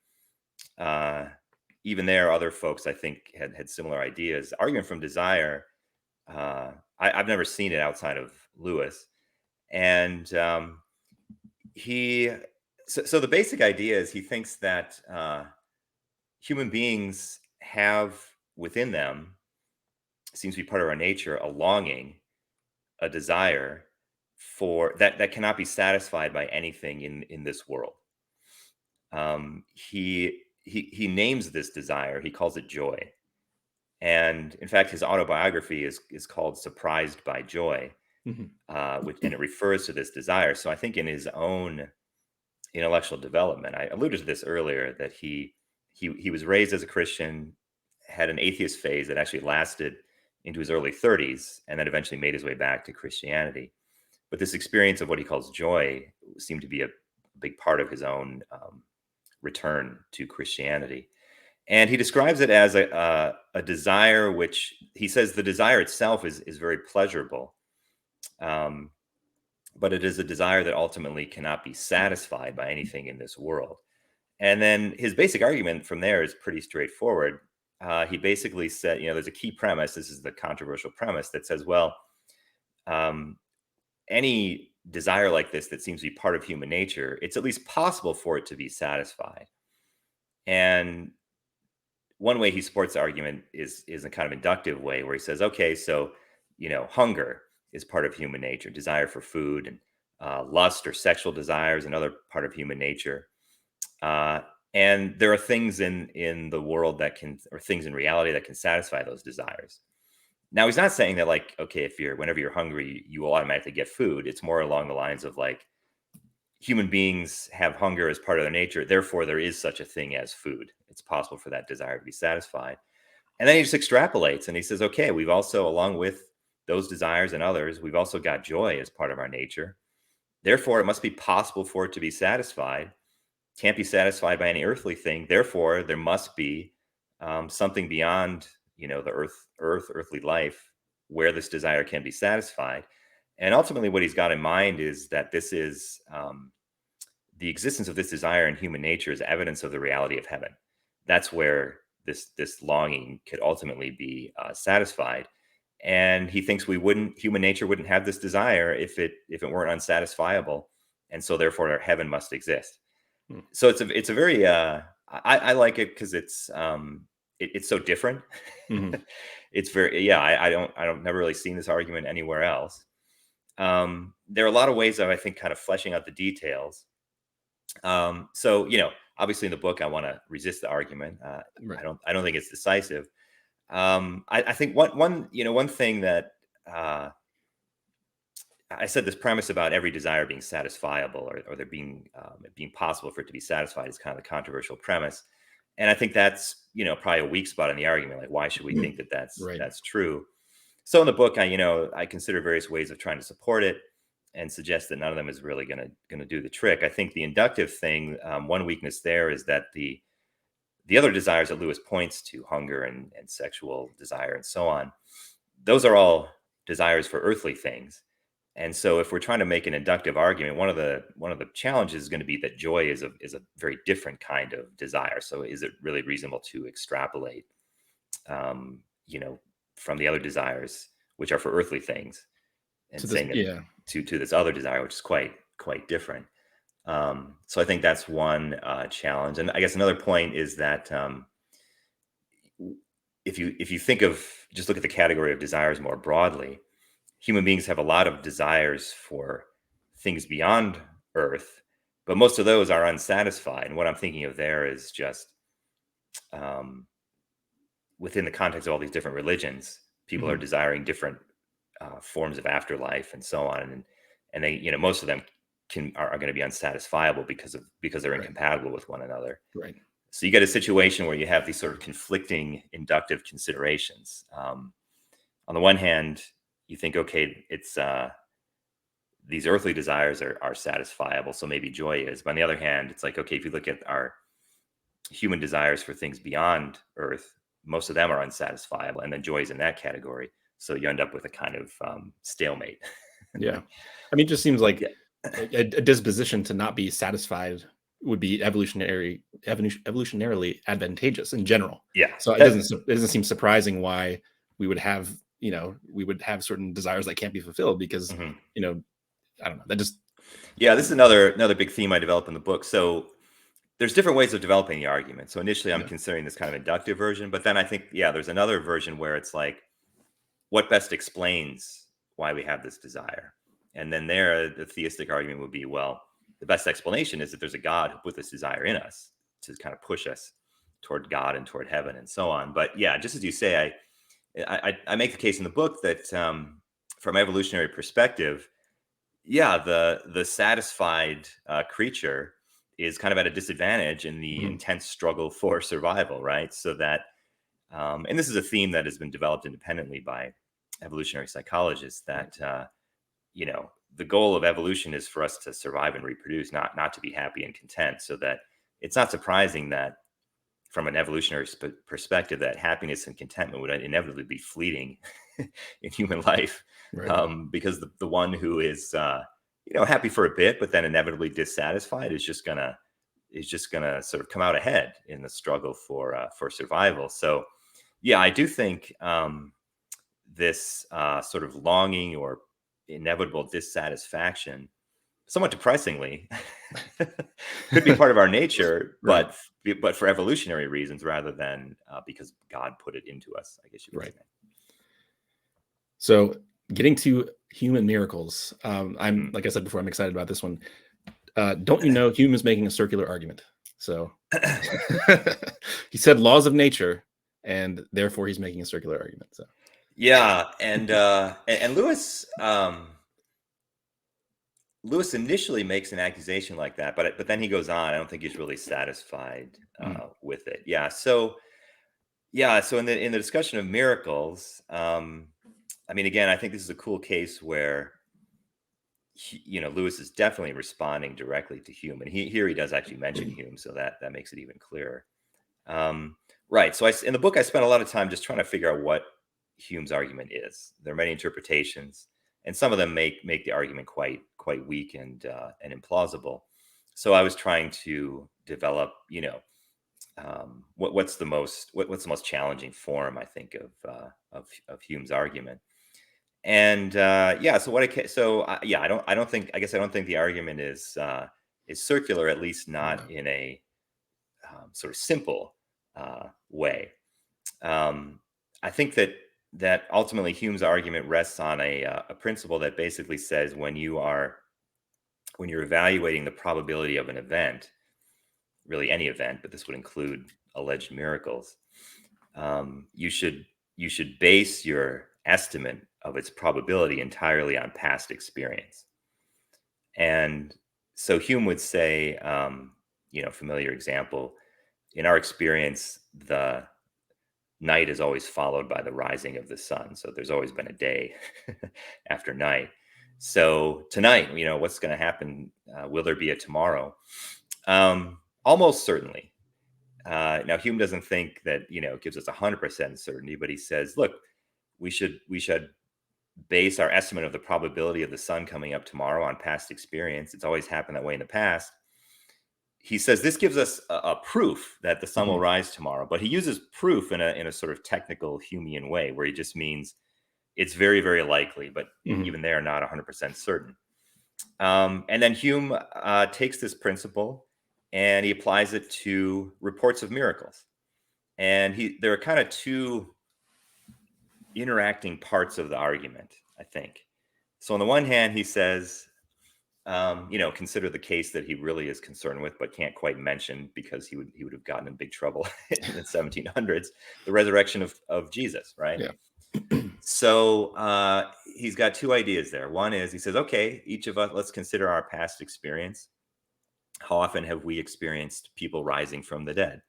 even there, other folks, I think, had similar ideas. Argument from desire, I've never seen it outside of Lewis. And so the basic idea is he thinks that human beings have within them, seems to be part of our nature, a longing, a desire for that cannot be satisfied by anything in this world. He names this desire. He calls it joy, And in fact, his autobiography is called Surprised by Joy, Mhm. and it refers to this desire. So I think in his own intellectual development, I alluded to this earlier, that he was raised as a Christian, had an atheist phase that actually lasted into his early 30s, and then eventually made his way back to Christianity. But this experience of what he calls joy seemed to be a big part of his own return to Christianity. And he describes it as a desire, which he says the desire itself is very pleasurable, um, but it is a desire that ultimately cannot be satisfied by anything in this world. And then his basic argument from there is pretty straightforward. He basically said, there's a key premise. This is the controversial premise that says, well, um, any desire like this that seems to be part of human nature, it's at least possible for it to be satisfied. And one way he supports the argument is a kind of inductive way, where he says, okay, so hunger is part of human nature, desire for food, and lust or sexual desires, another part of human nature. And there are things in the world or things in reality that can satisfy those desires. Now, he's not saying that, like, okay, whenever you're hungry, you will automatically get food. It's more along the lines of, like, human beings have hunger as part of their nature. Therefore, there is such a thing as food. It's possible for that desire to be satisfied. And then he just extrapolates and he says, okay, we've also, along with those desires and others, we've also got joy as part of our nature. Therefore, it must be possible for it to be satisfied. Can't be satisfied by any earthly thing. Therefore, there must be something beyond, the earthly life, where this desire can be satisfied. And ultimately, what he's got in mind is that this is the existence of this desire in human nature is evidence of the reality of heaven. That's where this longing could ultimately be satisfied. And he thinks human nature wouldn't have this desire if it weren't unsatisfiable, and so therefore heaven must exist. Hmm. So it's a very I like it because it's so different. Mhm. It's very I don't never really seen this argument anywhere else. There are a lot of ways of, I think, kind of fleshing out the details. So obviously in the book I want to resist the argument. Right. I don't think it's decisive. I think one thing that I said, this premise about every desire being satisfiable, or there being it being possible for it to be satisfied, is kind of the controversial premise. And I think that's probably a weak spot in the argument. Like, why should we think that Right. that's true? So in the book, I consider various ways of trying to support it, and suggest that none of them is really going to do the trick. I think the inductive thing, one weakness there is that the other desires that Lewis points to, hunger and sexual desire and so on, those are all desires for earthly things. And so if we're trying to make an inductive argument, one of the challenges is going to be that joy is a very different kind of desire. So is it really reasonable to extrapolate, from the other desires, which are for earthly things, and To this, saying that yeah. to this other desire, which is quite different. So I think that's one challenge. And I guess another point is that if you think of, just look at the category of desires more broadly, human beings have a lot of desires for things beyond earth, but most of those are unsatisfied. And what I'm thinking of there is just um, within the context of all these different religions, people are Mhm. desiring different forms of afterlife and so on, and they, most of them are going to be unsatisfiable because they're Right. incompatible with one another. Right. So you get a situation where you have these sort of conflicting inductive considerations. On the one hand, you think, okay, it's these earthly desires are satisfiable, so maybe joy is. But on the other hand, it's like, okay, if you look at our human desires for things beyond earth, most of them are unsatisfiable, and then joy is in that category. So you end up with a kind of stalemate. Yeah. I mean, it just seems like Yeah. a disposition to not be satisfied would be evolutionarily advantageous in general. Yeah. So it doesn't seem surprising why we would have certain desires that can't be fulfilled because Mhm. I don't know, that just Yeah, this is another big theme I develop in the book. So there's different ways of developing the argument. So initially, I'm yeah. considering this kind of inductive version, but then I think, yeah, there's another version where it's like, what best explains why we have this desire? And then there, the theistic argument would be, well, the best explanation is that there's a God who put this desire in us to kind of push us toward God and toward heaven and so on. But yeah, just as you say, I make the case in the book that from evolutionary perspective, yeah, the satisfied creature is kind of at a disadvantage in the intense struggle for survival, right? So that, and this is a theme that has been developed independently by evolutionary psychologists, that the goal of evolution is for us to survive and reproduce, not to be happy and content. So that it's not surprising that from an evolutionary perspective, that happiness and contentment would inevitably be fleeting in human life, Right. because the one who is happy for a bit but then inevitably dissatisfied is just gonna sort of come out ahead in the struggle for survival. So yeah, I do think this sort of longing or inevitable dissatisfaction, somewhat depressingly, could be part of our nature, Right. but for evolutionary reasons rather than because God put it into us, I guess you could Right. say. So getting to human miracles, Mhm. like I said before, I'm excited about this one. Don't you know Hume is making a circular argument? So he said laws of nature, and therefore he's making a circular argument. So Yeah, and Lewis initially makes an accusation like that, but then he goes on. I don't think he's really satisfied with it. So in the discussion of miracles, I mean, again, I think this is a cool case where Lewis is definitely responding directly to Hume, and here he does actually mention Hume, so that makes it even clearer. Right. So in the book, I spent a lot of time just trying to figure out what Hume's argument is. There are many interpretations, and some of them make the argument quite weak and implausible. So I was trying to develop, what's the most challenging form, I think, of Hume's argument. And so I don't think the argument is circular, at least not no. in a sort of simple way. I think that ultimately Hume's argument rests on a principle that basically says when you're evaluating the probability of an event, really any event, but this would include alleged miracles, you should base your estimate of its probability entirely on past experience. And so Hume would say, familiar example, in our experience, the night is always followed by the rising of the sun. So there's always been a day after night. So tonight, what's going to happen? Will there be a tomorrow? Almost certainly. Now, Hume doesn't think that, it gives us 100% certainty, but he says, look, we should base our estimate of the probability of the sun coming up tomorrow on past experience. It's always happened that way in the past. He says this gives us a proof that the sun will rise tomorrow, but he uses proof in a sort of technical Humean way, where he just means it's very, very likely, but even they're not 100% certain. And then Hume takes this principle and he applies it to reports of miracles. And there are kind of two interacting parts of the argument, I think. So on the one hand, he says, consider the case that he really is concerned with, but can't quite mention because he would have gotten in big trouble in the 1700s, the resurrection of Jesus, right? Yeah. So he's got two ideas there. One is, he says, okay, each of us, let's consider our past experience. How often have we experienced people rising from the dead?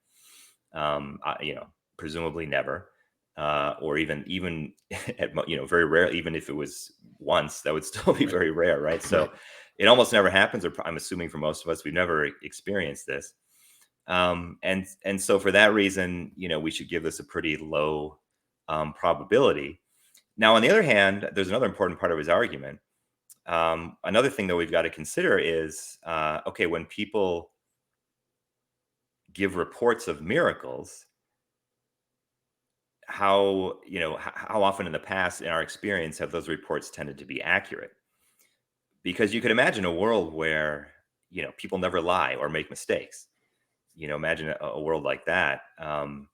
Presumably never. Or even at, very rare. Even if it was once, that would still be very rare, right? So it almost never happens, or I'm assuming for most of us, we've never experienced this. And so for that reason, we should give this a pretty low probability. Now, on the other hand, there's another important part of his argument. Another thing that we've got to consider is, okay, when people give reports of miracles, how often in the past, in our experience, have those reports tended to be accurate? Because you could imagine a world where, people never lie or make mistakes. Imagine a world like that. And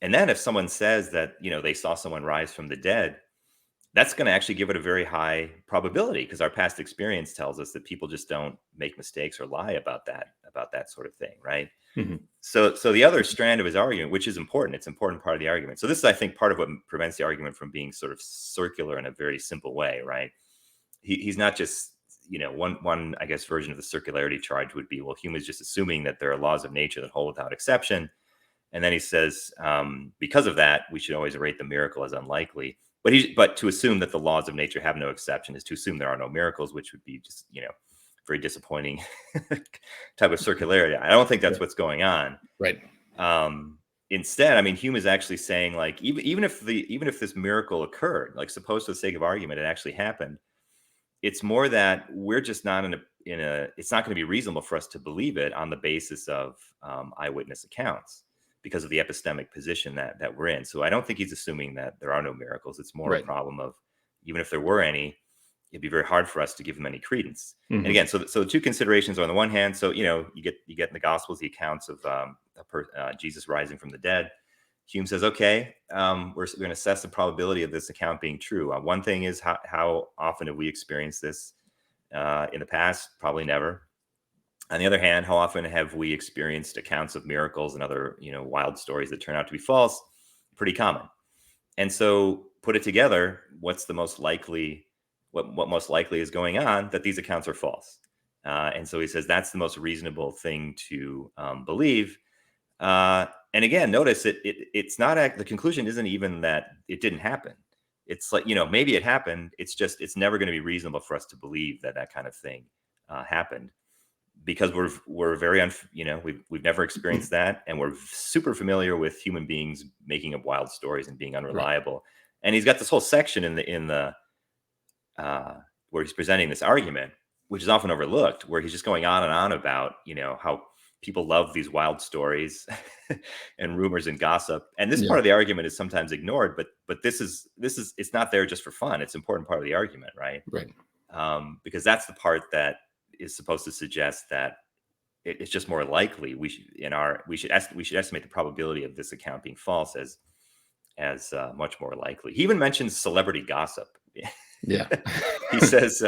then if someone says that, they saw someone rise from the dead, that's going to actually give it a very high probability, because our past experience tells us that people just don't make mistakes or lie about that sort of thing, right? Mm-hmm. So the other strand of his argument, which is important, it's an important part of the argument. So this is, I think, part of what prevents the argument from being sort of circular in a very simple way, right? He's not just, one I guess version of the circularity charge would be, well, Hume is just assuming that there are laws of nature that hold without exception. And then he says, because of that, we should always rate the miracle as unlikely. But to assume that the laws of nature have no exception is to assume there are no miracles, which would be just, very disappointing type of circularity. I don't think that's what's going on. Right. Instead, I mean, Hume is actually saying, like, even if this miracle occurred, like, suppose for the sake of argument it actually happened, it's more that we're just not it's not going to be reasonable for us to believe it on the basis of eyewitness accounts, because of the epistemic position that we're in. So I don't think he's assuming that there are no miracles. It's more a problem of, even if there were any, it'd be very hard for us to give them any credence. Mm-hmm. And again, so the two considerations are, on the one hand, so you get in the Gospels the accounts of Jesus rising from the dead. Hume says, okay, we're going to assess the probability of this account being true. One thing is, how often have we experienced this in the past? Probably never. On the other hand, how often have we experienced accounts of miracles and other, wild stories that turn out to be false? Pretty common. And so put it together, what's the most likely, what most likely is going on? That these accounts are false. And so he says that's the most reasonable thing to believe. And again, notice it's not, the conclusion isn't even that it didn't happen. It's like, maybe it happened. It's just, it's never going to be reasonable for us to believe that kind of thing happened, because we're very, we've never experienced that. And we're super familiar with human beings making up wild stories and being unreliable. Right. And he's got this whole section in the where he's presenting this argument, which is often overlooked, where he's just going on and on about, how people love these wild stories and rumors and gossip. And this part of the argument is sometimes ignored, but this is, it's not there just for fun. It's an important part of the argument, right? Right. Because that's the part that is supposed to suggest that it's just more likely we should estimate the probability of this account being false as much more likely. He even mentions celebrity gossip. Yeah. he says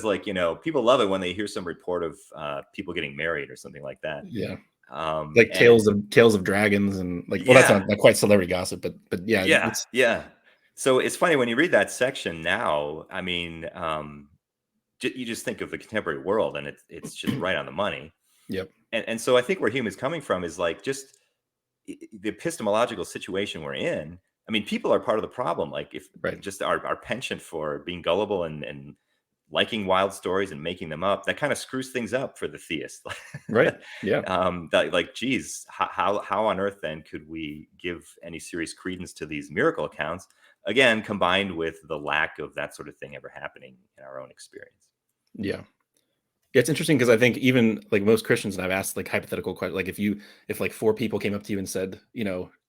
like, people love it when they hear some report of people getting married or something like that. Yeah. Like tales of dragons and like, well, that's not quite celebrity gossip, but yeah. Yeah. So it's funny when you read that section now, I mean, you just think of the contemporary world and it's just right on the money. Yep. And so I think where Hume is coming from is like just the epistemological situation we're in. I mean, people are part of the problem. Like if just our penchant for being gullible and liking wild stories and making them up, that kind of screws things up for the theist. Right. Yeah. Like, geez, how on earth then could we give any serious credence to these miracle accounts? Again, combined with the lack of that sort of thing ever happening in our own experience. Yeah. It's interesting because I think even like most Christians, and I've asked like hypothetical questions, like if like 4 people came up to you and said,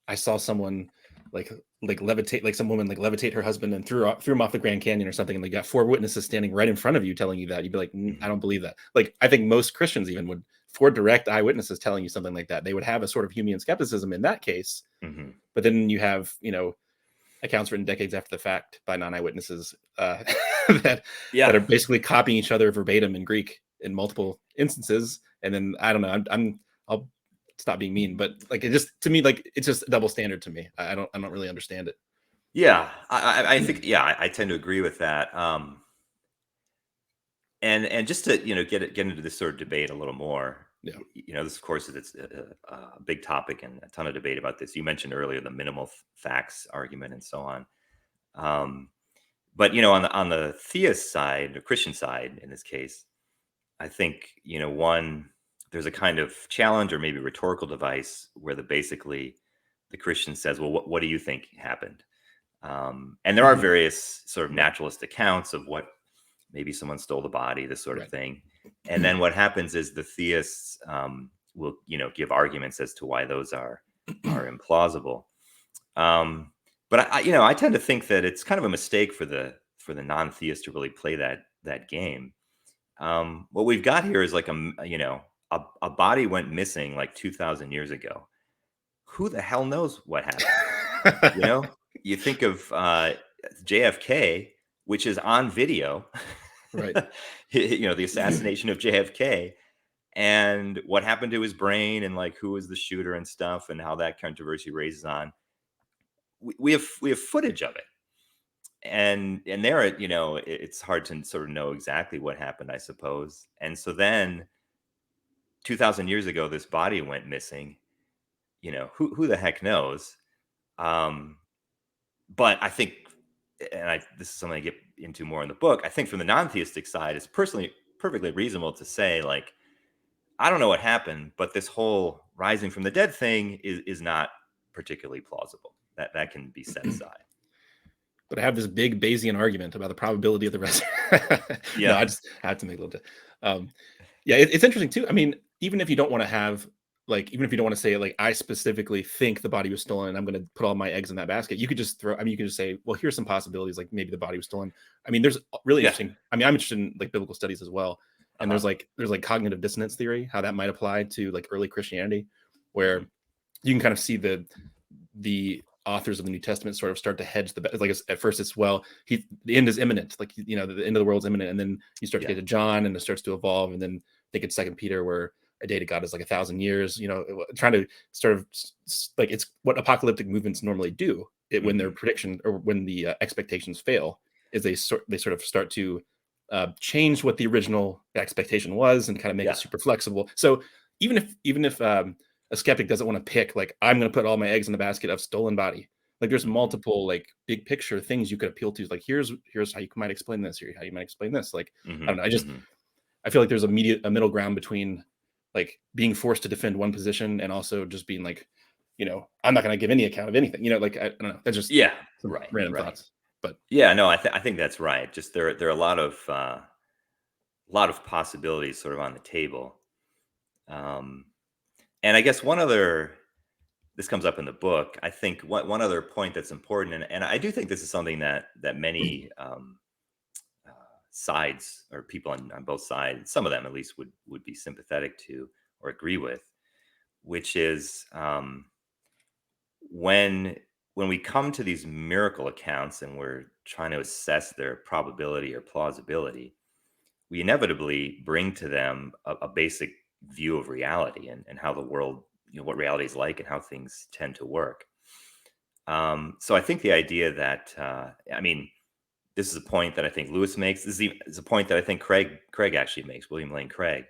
I saw someone like levitate, like some woman like levitate her husband and threw him off the Grand Canyon or something, and they got 4 witnesses standing right in front of you telling you that, you'd be like, I don't believe that. Like, I think most Christians even would, 4 direct eyewitnesses telling you something like that, they would have a sort of Humean skepticism in that case. Mm-hmm. But then you have, accounts written decades after the fact by non-eyewitnesses that are basically copying each other verbatim in Greek in multiple instances. And then I don't know, I'll stop being mean, but like, it just, to me, like, it's just a double standard to me. I don't really understand it. Yeah. I think, I tend to agree with that. And just to, get into this sort of debate a little more, this of course is a big topic and a ton of debate about this. You mentioned earlier the minimal facts argument and so on. But on the theist side, the Christian side in this case, I think there's a kind of challenge or maybe rhetorical device where basically the Christian says, well, what do you think happened? And there are various sort of naturalist accounts of what maybe someone stole the body, this sort of thing. And then what happens is the theists will, give arguments as to why those are implausible. But I tend to think that it's kind of a mistake for the non-theist to really play that game. What we've got here is like a body went missing like 2,000 years ago. Who the hell knows what happened? You think of JFK, which is on video, Right. the assassination of JFK, and what happened to his brain, and like who was the shooter and stuff, and how that controversy raises on. We have footage of it, and there, it's hard to sort of know exactly what happened, I suppose. And so then 2,000 years ago, this body went missing. Who the heck knows? But I think, and this is something I get into more in the book, I think from the non-theistic side, it's personally perfectly reasonable to say, like, I don't know what happened, but this whole rising from the dead thing is not particularly plausible. That can be set aside. But I have this big Bayesian argument about the probability of the rest. Yeah. No, I just have to make a little bit. Yeah, it's interesting too. I mean, even if you don't want to have even if you don't want to say like I specifically think the body was stolen and I'm going to put all my eggs in that basket, you could just you could just say, well, here's some possibilities, like maybe the body was stolen. I mean, there's really interesting. I mean, I'm interested in like biblical studies as well. And there's like cognitive dissonance theory, how that might apply to like early Christianity, where you can kind of see the authors of the New Testament sort of start to hedge like at first it's, well, the end is imminent, like the end of the world is imminent, and then you start to get to John and it starts to evolve, and then I think it's 2 Peter where a day to God is like 1,000 years, trying to sort of like, it's what apocalyptic movements normally do when their prediction or when the expectations fail, is they sort of start to change what the original expectation was and kind of make it super flexible. So even if a skeptic doesn't want to pick, like, I'm going to put all my eggs in the basket of stolen body, like there's multiple like big picture things you could appeal to, like here's how you might explain this, or how you might explain this. Like, I don't know, I feel like there's a middle ground between like being forced to defend one position and also just being like, I'm not going to give any account of anything, like, I don't know, that's just random thoughts. But no, I think that's right. Just there are a lot of possibilities sort of on the table. And I guess this comes up in the book, I think one other point that's important, and I do think this is something that many sides, or people on both sides, some of them at least, would be sympathetic to or agree with, which is when we come to these miracle accounts and we're trying to assess their probability or plausibility, we inevitably bring to them a basic view of reality and how the world, what reality is like and how things tend to work. So I think the idea that, this is a point that I think Lewis makes. This is a point that I think Craig actually makes, William Lane Craig,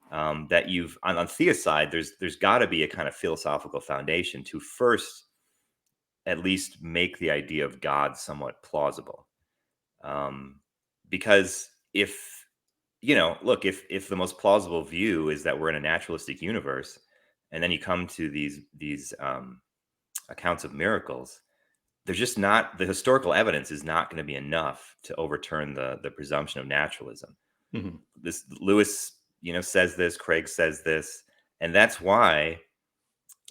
that you've on theist side, there's got to be a kind of philosophical foundation to first at least make the idea of God somewhat plausible. Because if the most plausible view is that we're in a naturalistic universe, and then you come to these accounts of miracles, there's just not, the historical evidence is not going to be enough to overturn the presumption of naturalism. This Lewis, says this, Craig says this, and that's why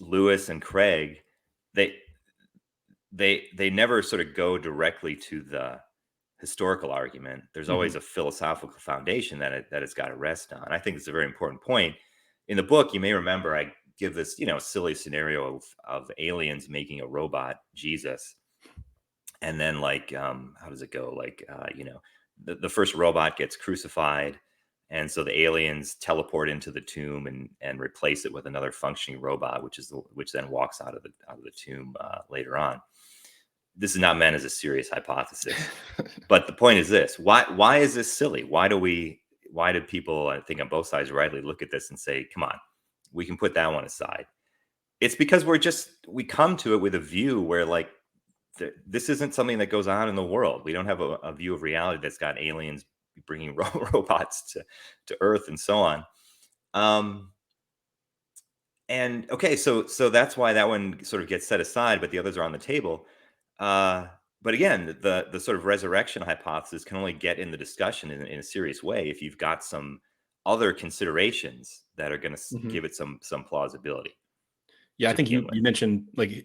Lewis and Craig, they never sort of go directly to the historical argument. There's always a philosophical foundation that it's got to rest on. I think it's a very important point. In the book, you may remember I give this, silly scenario of aliens making a robot Jesus. And then how does it go? Like, the first robot gets crucified. And so the aliens teleport into the tomb and replace it with another functioning robot, which then walks out of the tomb later on. This is not meant as a serious hypothesis, but the point is this: why is this silly? Why do people, I think on both sides rightly, look at this and say, come on, we can put that one aside? It's because we come to it with a view where this isn't something that goes on in the world. We don't have a view of reality that's got aliens bringing robots to Earth and so on. And okay, so that's why that one sort of gets set aside, but the others are on the table. But again, the sort of resurrection hypothesis can only get in the discussion in a serious way if you've got some other considerations that are going to give it some plausibility. Yeah, I think you mentioned I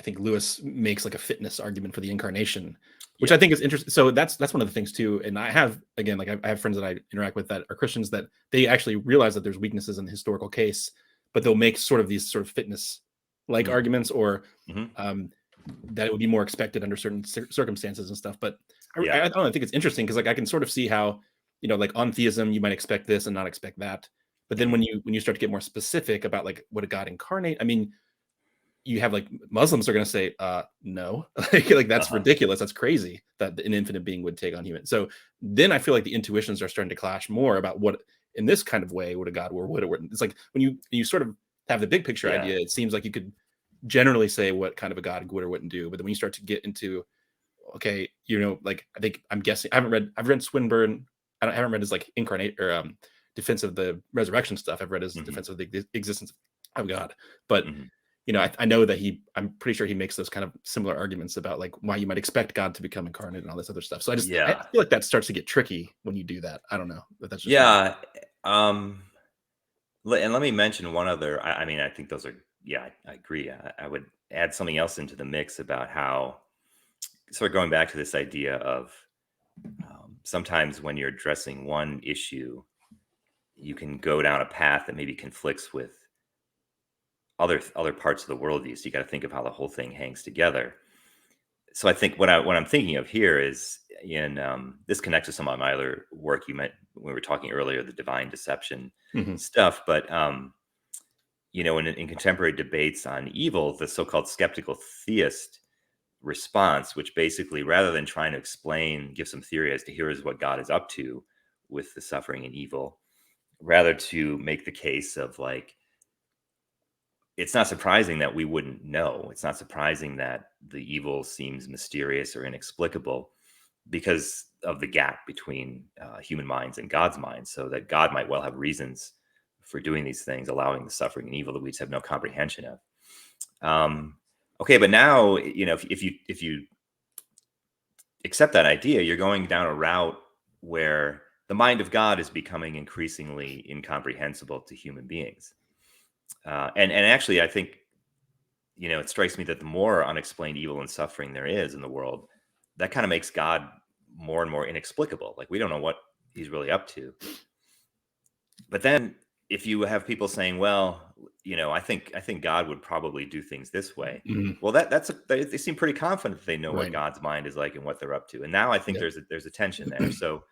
think Lewis makes like a fitness argument for the incarnation, which I think is interesting. So that's one of the things too. And I have, again, I have friends that I interact with that are Christians, that they actually realize that there's weaknesses in the historical case, but they'll make sort of these sort of fitness like arguments, or that it would be more expected under certain circumstances and stuff. But Yeah. I don't know, I think it's interesting because like I can sort of see how, you know, like on theism you might expect this and not expect that. But then when you start to get more specific about like would a God incarnate, I mean, you have like Muslims are going to say, no, like that's ridiculous. That's crazy that an infinite being would take on human. So then I feel like the intuitions are starting to clash more about what in this kind of way would a God or would it wouldn't. It's like when you sort of have the big picture idea, it seems like you could generally say what kind of a God would or wouldn't do. But then when you start to get into, okay, you know, like I'm guessing I've read Swinburne. I haven't read his like incarnate or defense of the resurrection stuff. I've read his defense of the existence of God, but you know, I know that I'm pretty sure he makes those kind of similar arguments about like why you might expect God to become incarnate and all this other stuff. So I feel like that starts to get tricky when you do that. I don't know, but that's just and let me mention one other. I mean, I think those are, I agree. I would add something else into the mix about how, sort of going back to this idea of sometimes when you're addressing one issue, you can go down a path that maybe conflicts with other parts of the worldview. So you got to think of how the whole thing hangs together. So I think what I'm thinking of here is in this connects to some of my other work you meant when we were talking earlier, the divine deception stuff. But you know, in contemporary debates on evil, the so-called skeptical theist response, which basically, rather than trying to explain, give some theory as to here is what God is up to with the suffering and evil, rather to make the case of like, it's not surprising that we wouldn't know. It's not surprising that the evil seems mysterious or inexplicable because of the gap between human minds and God's mind. So that God might well have reasons for doing these things, allowing the suffering and evil that we just have no comprehension of. Okay, but now, you know, if you accept that idea, you're going down a route where the mind of God is becoming increasingly incomprehensible to human beings. And actually, I think, you know, it strikes me that the more unexplained evil and suffering there is in the world, that kind of makes God more and more inexplicable. Like we don't know what he's really up to. But then if you have people saying, well, you know, I think God would probably do things this way. Well, they seem pretty confident that they know what God's mind is like and what they're up to. And now I think there's a tension there. So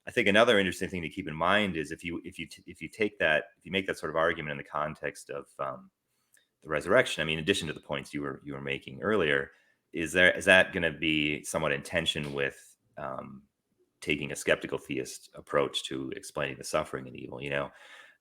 I think another interesting thing to keep in mind is if you make that sort of argument in the context of the resurrection, I mean, in addition to the points you were making earlier, is that going to be somewhat in tension with taking a skeptical theist approach to explaining the suffering and evil? You know,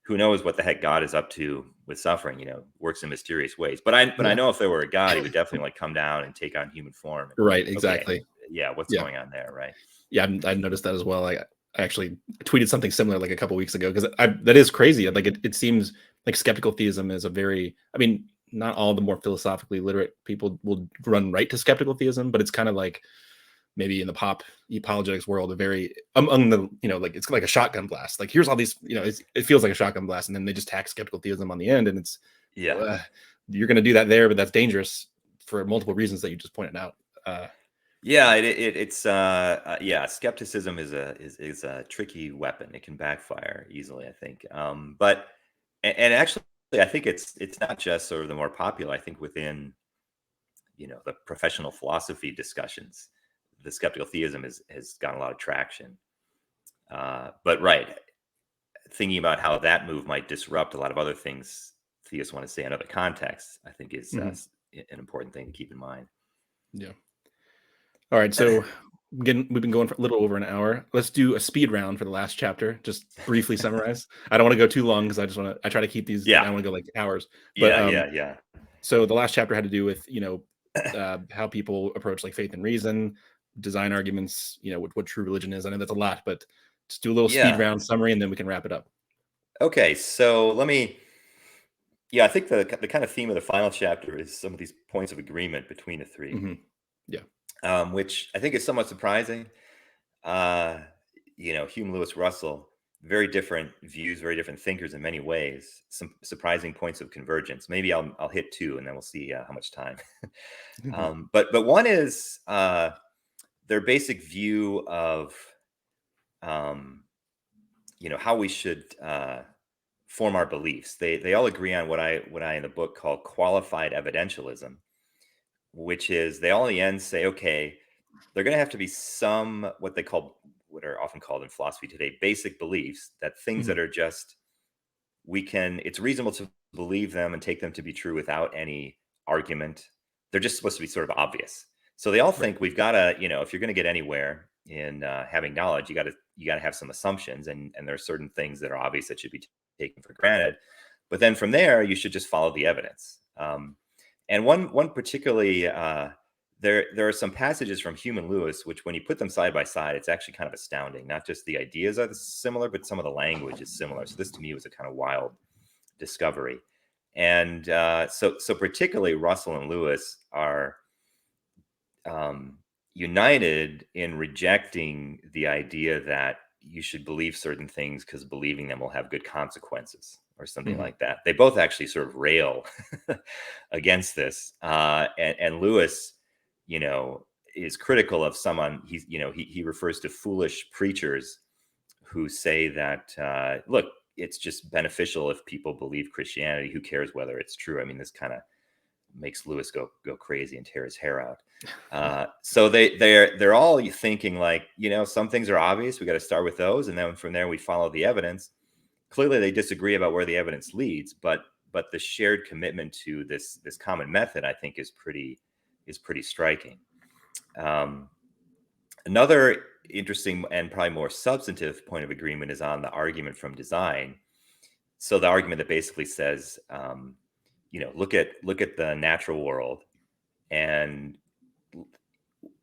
who knows what the heck God is up to with suffering? You know, works in mysterious ways. But I know if there were a God, he would definitely like come down and take on human form. Right. Exactly. Okay, what's going on there? Right. Yeah, I noticed that as well. I actually tweeted something similar like a couple weeks ago because that is crazy. Like it seems like skeptical theism is I mean, not all the more philosophically literate people will run right to skeptical theism, but it's kind of like maybe in the pop apologetics world, a very among the, you know, like it's like a shotgun blast. Like here's all these, you know, it feels like a shotgun blast, and then they just tack skeptical theism on the end, and it's you're going to do that there, but that's dangerous for multiple reasons that you just pointed out. Skepticism is a tricky weapon. It can backfire easily, I think. But actually, I think it's not just sort of the more popular. I think within, you know, the professional philosophy discussions, the skeptical theism has gotten a lot of traction. But thinking about how that move might disrupt a lot of other things theists want to say in other contexts, I think is an important thing to keep in mind. Yeah. All right, so we've been going for a little over an hour. Let's do a speed round for the last chapter. Just briefly summarize. I don't want to go too long because I try to keep these. I want to go like hours. But, So the last chapter had to do with, you know, how people approach like faith and reason, design arguments, you know, what true religion is. I know that's a lot, but just do a little speed round summary and then we can wrap it up. Okay, so let me. I think the kind of theme of the final chapter is some of these points of agreement between the three. Which I think is somewhat surprising. You know, Hume, Lewis, Russell, very different views, very different thinkers in many ways. Some surprising points of convergence. Maybe I'll hit two, and then we'll see how much time. But one is their basic view of you know, how we should form our beliefs. They all agree on what I in the book call qualified evidentialism, which is they all in the end say, okay, they're going to have to be some what are often called in philosophy today basic beliefs, that things that are just it's reasonable to believe them and take them to be true without any argument. They're just supposed to be sort of obvious. So they all think we've got to, if you're going to get anywhere in having knowledge, you got to have some assumptions, and there are certain things that are obvious that should be taken for granted. But then from there, you should just follow the evidence. And one particularly, there are some passages from Hume and Lewis, which when you put them side by side, it's actually kind of astounding. Not just the ideas are similar, but some of the language is similar. So this to me was a kind of wild discovery. And so particularly Russell and Lewis are united in rejecting the idea that you should believe certain things because believing them will have good consequences or something like that. They both actually sort of rail against this. And Lewis, is critical of someone. He refers to foolish preachers who say that, look, it's just beneficial if people believe Christianity. Who cares whether it's true? I mean, this kind of makes Lewis go crazy and tear his hair out. So they're all thinking like, some things are obvious. We got to start with those, and then from there we follow the evidence. Clearly, they disagree about where the evidence leads, but the shared commitment to this common method, I think, is pretty striking. Another interesting and probably more substantive point of agreement is on the argument from design. So the argument that basically says, look at the natural world and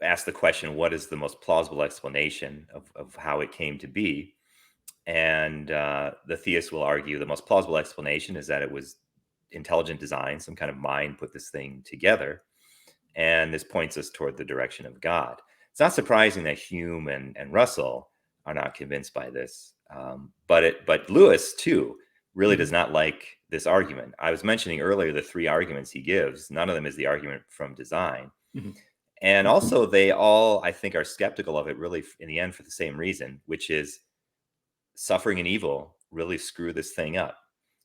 ask the question, what is the most plausible explanation of how it came to be? And the theist will argue the most plausible explanation is that it was intelligent design, some kind of mind put this thing together. And this points us toward the direction of God. It's not surprising that Hume and Russell are not convinced by this. But Lewis, too, really does not like this argument. I was mentioning earlier the three arguments he gives. None of them is the argument from design. And also they all, I think, are skeptical of it really in the end for the same reason, which is suffering and evil really screw this thing up.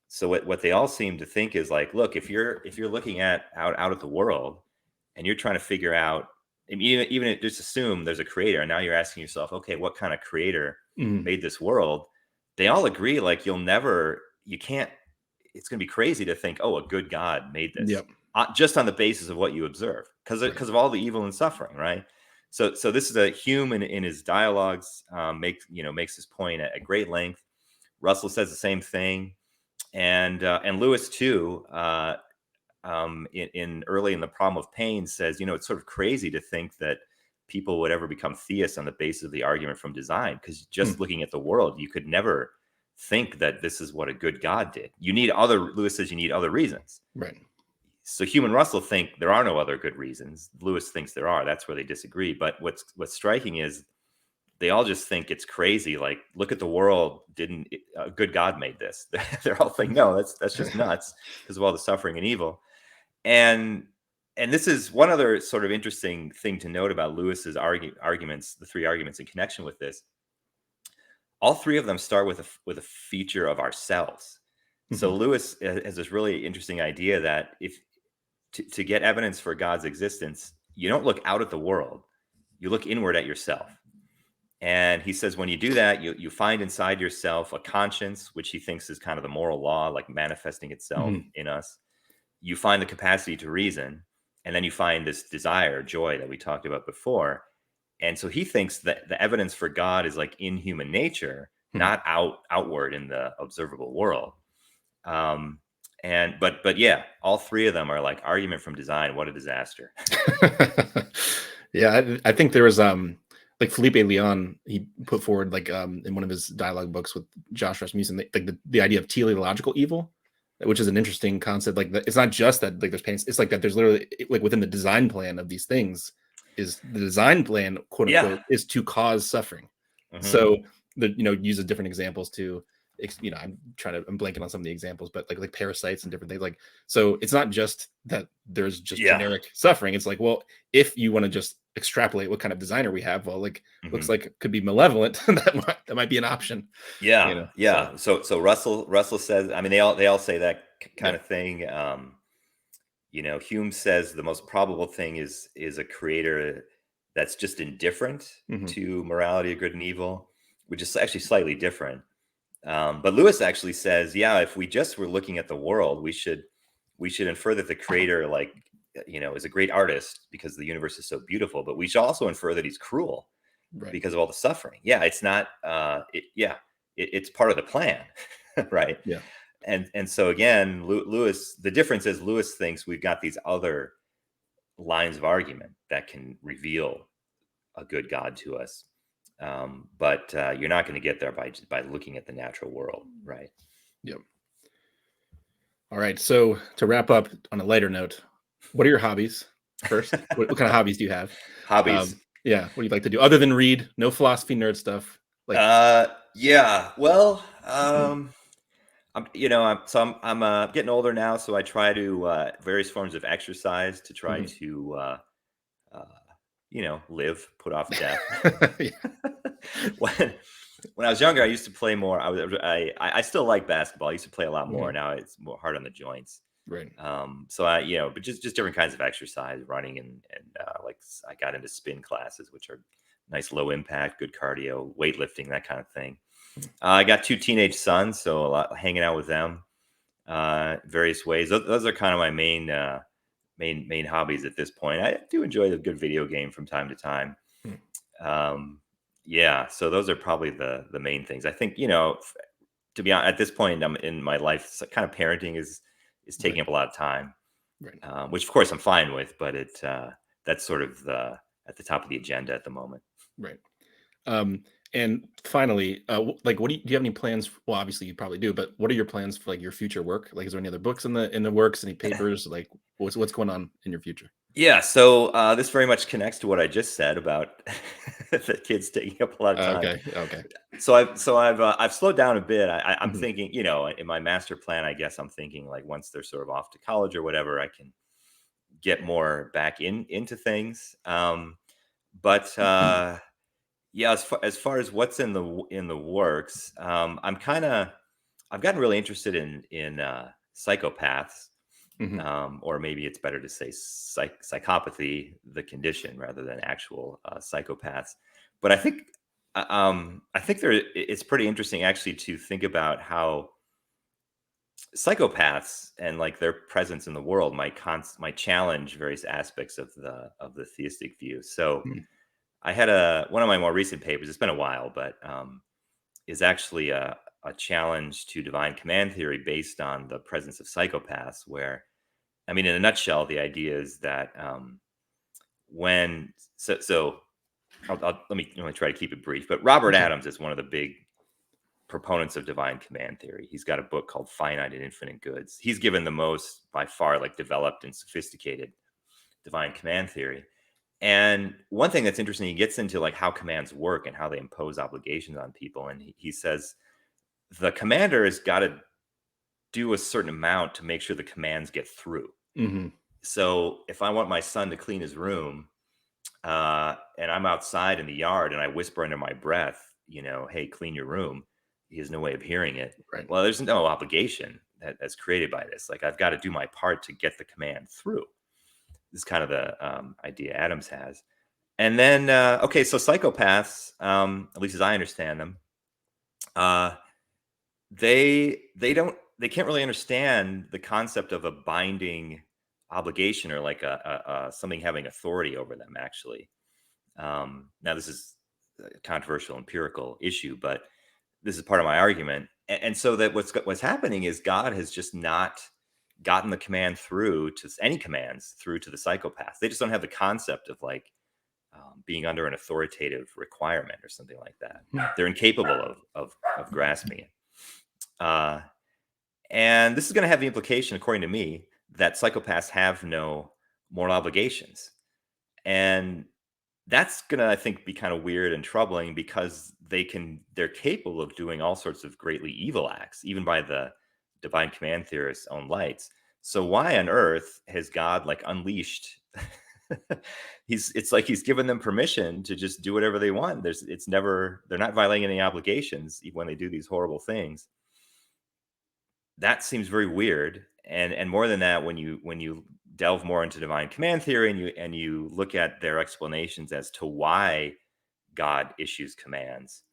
So what they all seem to think is like, look, if you're looking out at the world and you're trying to figure out, even just assume there's a creator, and now you're asking yourself, okay, what kind of creator made this world? They all agree, like, you can't, it's going to be crazy to think, oh, a good God made this just on the basis of what you observe, because of all the evil and suffering, right? So this is a Hume in his dialogues makes this point at great length. Russell says the same thing, and Lewis too. In early in The Problem of Pain says, it's sort of crazy to think that people would ever become theists on the basis of the argument from design, because just looking at the world, you could never think that this is what a good God did. Lewis says you need other reasons. Right. So Hume and Russell think there are no other good reasons. Lewis thinks there are. That's where they disagree. But what's striking is they all just think it's crazy. Like, look at the world. Didn't a good God made this? They're all thinking, no, that's just nuts because of all the suffering and evil. And this is one other sort of interesting thing to note about Lewis's arguments, the three arguments in connection with this. All three of them start with a feature of ourselves. So Lewis has this really interesting idea that if to get evidence for God's existence, you don't look out at the world, you look inward at yourself. And he says when you do that, you find inside yourself a conscience, which he thinks is kind of the moral law, like manifesting itself in us. You find the capacity to reason, and then you find this desire, joy that we talked about before. And so he thinks that the evidence for God is like in human nature, not outward in the observable world. But yeah, all three of them are like argument from design. What a disaster. Yeah, I think there was like Felipe Leon, he put forward like in one of his dialogue books with Josh Rasmussen, like the idea of teleological evil, which is an interesting concept. Like it's not just that like there's pain, it's like that there's literally like within the design plan of these things is the design plan, quote unquote, is to cause suffering. So uses different examples to, I'm blanking on some of the examples, but like parasites and different things. Like, so it's not just that there's just generic suffering. It's like, well, if you want to just extrapolate what kind of designer we have, well, like looks like it could be malevolent. that might be an option. So Russell says, I mean, they all say that kind of thing. Hume says the most probable thing is a creator that's just indifferent to morality of good and evil, which is actually slightly different. But Lewis actually says, yeah, if we just were looking at the world, we should infer that the creator, like, is a great artist because the universe is so beautiful, but we should also infer that he's cruel because of all the suffering. Yeah, it's not. It's part of the plan, right? Yeah. And so again, Lewis, the difference is Lewis thinks we've got these other lines of argument that can reveal a good God to us. But you're not going to get there by looking at the natural world, right? Yep. All right. So to wrap up on a lighter note, what are your hobbies first? what kind of hobbies do you have? Hobbies. Yeah. What do you like to do other than read? No philosophy nerd stuff. Like, yeah. Well, I'm getting older now, so I try to various forms of exercise to try to live, put off death. When I was younger, I used to play more. I still like basketball. I used to play a lot more. Now it's more hard on the joints. Right. So but just different kinds of exercise, running and like I got into spin classes, which are nice, low impact, good cardio, weightlifting, that kind of thing. I got 2 teenage sons, so a lot hanging out with them, various ways. Those are kind of my main hobbies at this point. I do enjoy a good video game from time to time. Yeah, so those are probably the main things. I think, to be honest, at this point in my life, kind of parenting is taking up a lot of time, which of course I'm fine with, but that's sort of at the top of the agenda at the moment. Right. And finally, like, do you have any plans? Well, obviously you probably do, but what are your plans for like your future work? Like, is there any other books in the works? Any papers? Like, what's going on in your future? Yeah, so this very much connects to what I just said about the kids taking up a lot of time. Okay. So I've slowed down a bit. I'm thinking, in my master plan, I guess I'm thinking like once they're sort of off to college or whatever, I can get more back into things. But yeah, as far as what's in the works, I've gotten really interested in psychopaths. Or maybe it's better to say psychopathy, the condition, rather than actual psychopaths. But I think it's pretty interesting actually to think about how psychopaths and like their presence in the world might challenge various aspects of the theistic view. So I had one of my more recent papers. It's been a while, but is actually a challenge to divine command theory based on the presence of psychopaths, where, I mean, in a nutshell, the idea is that let me try to keep it brief. But Robert Adams is one of the big proponents of divine command theory. He's got a book called Finite and Infinite Goods. He's given the most, by far, like developed and sophisticated divine command theory. And one thing that's interesting, he gets into like how commands work and how they impose obligations on people. And he says the commander has got to do a certain amount to make sure the commands get through. So if I want my son to clean his room, and I'm outside in the yard and I whisper under my breath, hey, clean your room, he has no way of hearing it. Right. Well, there's no obligation that's created by this. Like, I've got to do my part to get the command through. This is kind of the idea Adams has. And then, okay, so psychopaths, at least as I understand them, they can't really understand the concept of a binding obligation or like a something having authority over them, actually. Now, this is a controversial empirical issue, but this is part of my argument. And so that what's happening is God has just not gotten the command through to any commands through to the psychopaths. They just don't have the concept of like being under an authoritative requirement or something like that. They're incapable of grasping it. And this is going to have the implication, according to me, that psychopaths have no moral obligations. And that's going to, I think, be kind of weird and troubling, because they're capable of doing all sorts of greatly evil acts, even by the divine command theorist's own lights. So why on earth has God like unleashed? It's like he's given them permission to just do whatever they want. They're not violating any obligations when they do these horrible things. That seems very weird. And more than that, when you delve more into divine command theory and you look at their explanations as to why God issues commands,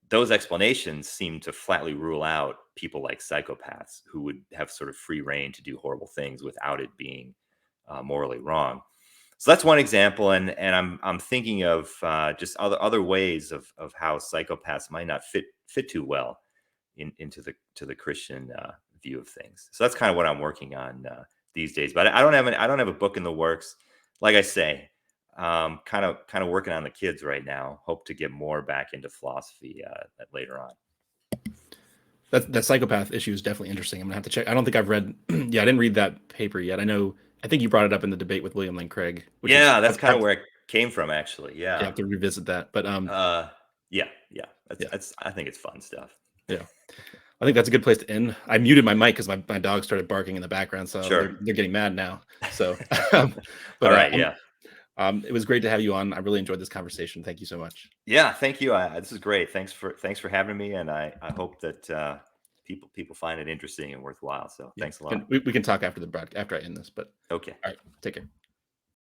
those explanations seem to flatly rule out people like psychopaths who would have sort of free reign to do horrible things without it being morally wrong. So that's one example, and I'm thinking of just other ways of how psychopaths might not fit too well into the Christian view of things. So that's kind of what I'm working on these days. But I don't have a book in the works. Like I say, kind of working on the kids right now. Hope to get more back into philosophy later on. That psychopath issue is definitely interesting. I'm gonna have to check. I don't think I've read. Yeah, I didn't read that paper yet. I think you brought it up in the debate with William Lane Craig. Yeah, that's kind of where it came from, actually. Yeah, you have to revisit that. But yeah. I think it's fun stuff. Yeah, I think that's a good place to end. I muted my mic because my dog started barking in the background, so Sure. they're getting mad now. So, but all right, yeah. It was great to have you on. I really enjoyed this conversation. Thank you so much. Yeah, thank you. This is great. Thanks for having me, and I hope that people find it interesting and worthwhile. So thanks a lot. We can talk after I end this. But okay. All right. Take care.